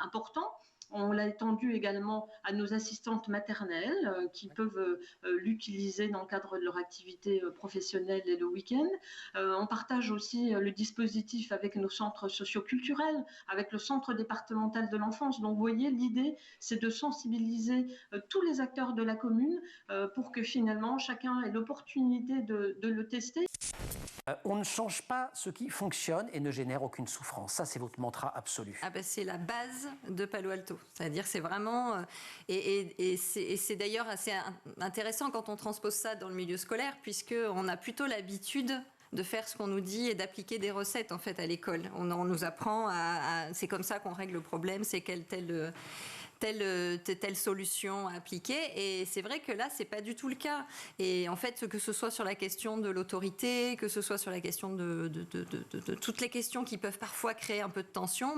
important. On l'a étendu également à nos assistantes maternelles qui peuvent l'utiliser dans le cadre de leur activité professionnelle et le week-end. On partage aussi le dispositif avec nos centres socioculturels, avec le centre départemental de l'enfance. Donc vous voyez, l'idée, c'est de sensibiliser tous les acteurs de la commune pour que finalement chacun ait l'opportunité de le tester. On ne change pas ce qui fonctionne et ne génère aucune souffrance. Ça, c'est votre mantra absolu. Ah ben, c'est la base de Palo Alto. C'est-à-dire, c'est vraiment... et c'est d'ailleurs assez intéressant quand on transpose ça dans le milieu scolaire, puisqu'on a plutôt l'habitude de faire ce qu'on nous dit et d'appliquer des recettes, en fait, à l'école. On nous apprend c'est comme ça qu'on règle le problème, c'est telle solution à appliquer, et c'est vrai que là c'est pas du tout le cas. Et en fait, que ce soit sur la question de l'autorité, que ce soit sur la question de toutes les questions qui peuvent parfois créer un peu de tension,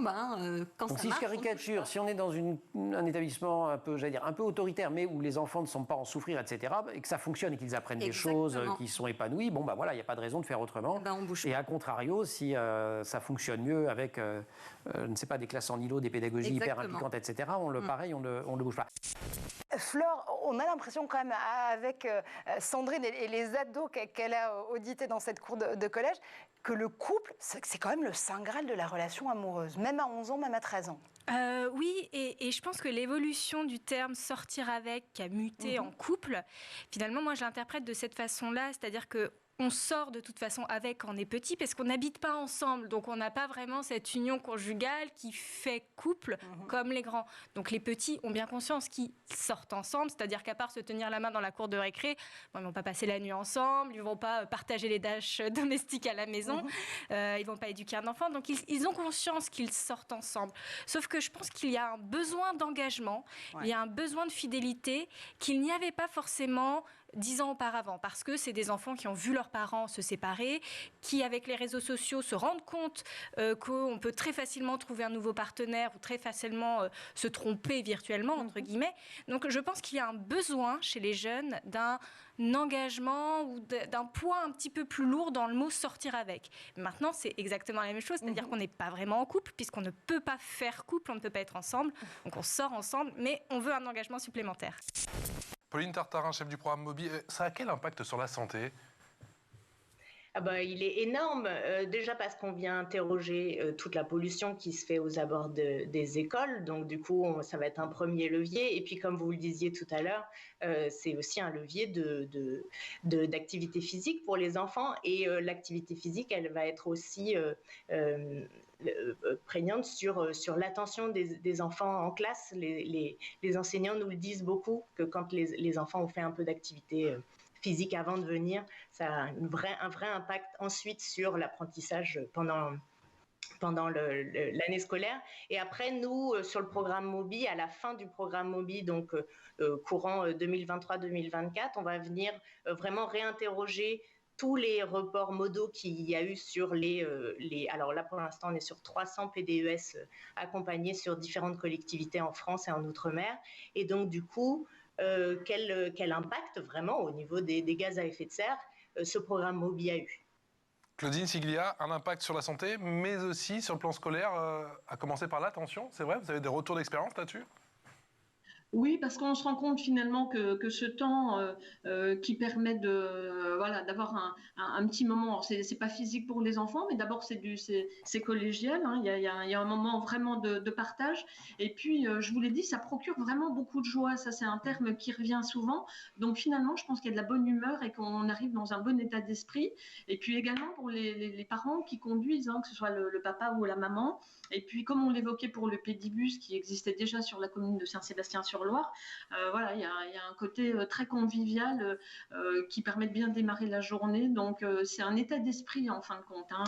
quand donc ça si marche, je caricature, si on est dans un établissement un peu, j'allais dire, un peu autoritaire, mais où les enfants ne sont pas en souffrir, etc., et que ça fonctionne et qu'ils apprennent exactement des choses, qu'ils sont épanouis, bon voilà, il n'y a pas de raison de faire autrement. On bouge et à contrario, si ça fonctionne mieux avec, je ne sais pas, des classes en îlot, des pédagogies hyper impliquantes, etc., pareil, on ne bouge pas. Flore, on a l'impression quand même, avec Sandrine et les ados qu'elle a audités dans cette cour de collège, que le couple, c'est quand même le saint graal de la relation amoureuse, même à 11 ans, même à 13 ans. Oui, et je pense que l'évolution du terme « sortir avec » qui a muté en couple, finalement, moi, je l'interprète de cette façon-là, c'est-à-dire que on sort de toute façon avec quand on est petit parce qu'on n'habite pas ensemble. Donc on n'a pas vraiment cette union conjugale qui fait couple comme les grands. Donc les petits ont bien conscience qu'ils sortent ensemble, c'est-à-dire qu'à part se tenir la main dans la cour de récré, ils ne vont pas passer la nuit ensemble, ils ne vont pas partager les tâches domestiques à la maison, ils ne vont pas éduquer un enfant. Donc ils ont conscience qu'ils sortent ensemble. Sauf que je pense qu'il y a un besoin d'engagement, il y a un besoin de fidélité qu'il n'y avait pas forcément 10 ans auparavant, parce que c'est des enfants qui ont vu leurs parents se séparer, qui avec les réseaux sociaux se rendent compte qu'on peut très facilement trouver un nouveau partenaire ou très facilement se tromper virtuellement, entre guillemets. Donc je pense qu'il y a un besoin chez les jeunes d'un engagement ou d'un poids un petit peu plus lourd dans le mot sortir avec. Maintenant, c'est exactement la même chose, c'est-à-dire qu'on n'est pas vraiment en couple, puisqu'on ne peut pas faire couple, on ne peut pas être ensemble, donc on sort ensemble, mais on veut un engagement supplémentaire. Pauline Tartarin, chef du programme Moby, ça a quel impact sur la santé ? Il est énorme, déjà parce qu'on vient interroger toute la pollution qui se fait aux abords des écoles, donc du coup ça va être un premier levier, et puis comme vous le disiez tout à l'heure, c'est aussi un levier d'activité physique pour les enfants, et l'activité physique elle va être aussi prégnante sur l'attention des enfants en classe. Les enseignants nous le disent beaucoup, que quand les enfants ont fait un peu d'activité physique avant de venir, ça a un vrai impact ensuite sur l'apprentissage pendant l'année scolaire. Et après, nous, sur le programme MOBI, à la fin du programme MOBI, donc courant 2023-2024, on va venir vraiment réinterroger tous les reports modaux qu'il y a eu sur alors là, pour l'instant, on est sur 300 PDES accompagnés sur différentes collectivités en France et en Outre-mer. Et donc, du coup, quel impact vraiment au niveau des gaz à effet de serre ce programme MOBI a eu. Claudine Siglia, un impact sur la santé, mais aussi sur le plan scolaire, à commencer par l'attention, c'est vrai? Vous avez des retours d'expérience là-dessus? Oui, parce qu'on se rend compte finalement que ce temps qui permet d'avoir un petit moment, c'est pas physique pour les enfants, mais d'abord c'est collégial, hein, il y a un moment vraiment de partage. Et puis, je vous l'ai dit, ça procure vraiment beaucoup de joie. Ça, c'est un terme qui revient souvent. Donc finalement, je pense qu'il y a de la bonne humeur et qu'on arrive dans un bon état d'esprit. Et puis également pour les parents qui conduisent, hein, que ce soit le papa ou la maman. Et puis, comme on l'évoquait pour le pédibus qui existait déjà sur la commune de Saint-Sébastien-sur-Loire, voilà, il y a un côté très convivial qui permet de bien démarrer la journée. Donc, c'est un état d'esprit en fin de compte. Hein.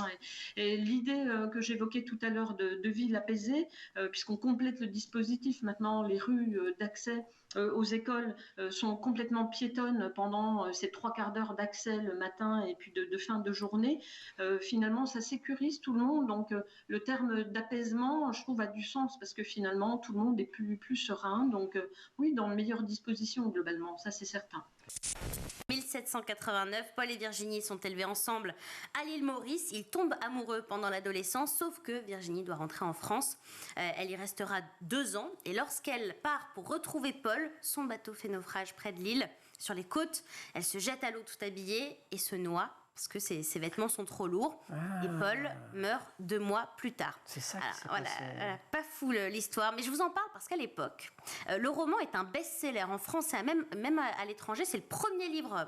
Et l'idée que j'évoquais tout à l'heure de ville apaisée, puisqu'on complète le dispositif maintenant, les rues d'accès aux écoles sont complètement piétonnes pendant ces 3/4 d'heure d'accès le matin et puis de fin de journée. Finalement, ça sécurise tout le monde. Donc, le terme d'apaisement, je trouve, a du sens parce que finalement, tout le monde est plus serein. Donc, oui, dans de meilleures dispositions globalement, ça c'est certain. 1789, Paul et Virginie sont élevés ensemble à l'île Maurice. Ils tombent amoureux pendant l'adolescence, sauf que Virginie doit rentrer en France. Elle y restera 2 ans. Et lorsqu'elle part pour retrouver Paul, son bateau fait naufrage près de l'île. Sur les côtes, elle se jette à l'eau tout habillée et se noie parce que ses vêtements sont trop lourds. Et Paul meurt 2 mois plus tard. C'est ça qui s'est voilà, passé. pas fou l'histoire, mais je vous en parle parce qu'à l'époque, le roman est un best-seller en France et même à l'étranger. C'est le premier livre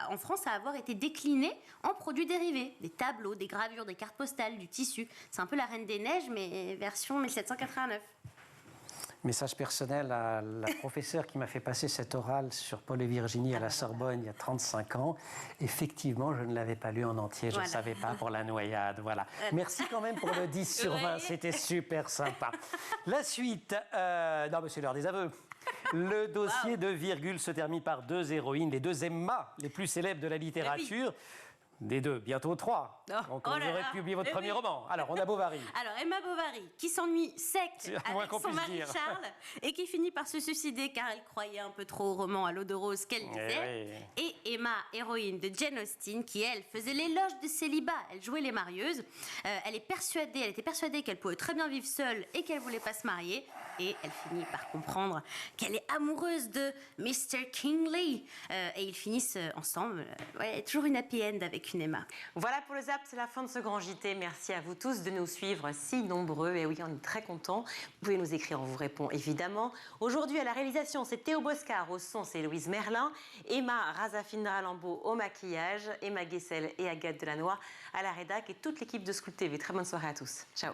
en France à avoir été décliné en produits dérivés. Des tableaux, des gravures, des cartes postales, du tissu. C'est un peu la Reine des Neiges, mais version 1789. Message personnel à la professeure qui m'a fait passer cet oral sur Paul et Virginie à la Sorbonne il y a 35 ans. Effectivement, je ne l'avais pas lu en entier, je ne savais pas pour la noyade. Voilà. Merci quand même pour le 10 sur 20, c'était super sympa. La suite, non mais c'est l'heure des aveux. Le dossier de Virgule se termine par 2 héroïnes, les 2 Emma, les plus célèbres de la littérature. Des 2, bientôt 3. Donc vous aurez publié votre premier roman. Alors, on a Bovary. Alors, Emma Bovary, qui s'ennuie sec avec son mari Charles et qui finit par se suicider car elle croyait un peu trop au roman à l'eau de rose qu'elle lisait. Et Emma, héroïne de Jane Austen, qui, elle, faisait l'éloge du célibat. Elle jouait les marieuses. Elle était persuadée qu'elle pouvait très bien vivre seule et qu'elle voulait pas se marier. Et elle finit par comprendre qu'elle est amoureuse de Mr. Kingsley. Et ils finissent ensemble. Ouais, toujours une happy end avec une Emma. Voilà pour le Zap, c'est la fin de ce grand JT. Merci à vous tous de nous suivre si nombreux. Et oui, on est très contents. Vous pouvez nous écrire, on vous répond évidemment. Aujourd'hui, à la réalisation, c'est Théo Boscar. Au son, c'est Louise Merlin. Emma Razafindra-Lambeau au maquillage. Emma Guessel et Agathe Delannoy à la rédac. Et toute l'équipe de Scoop TV. Très bonne soirée à tous. Ciao.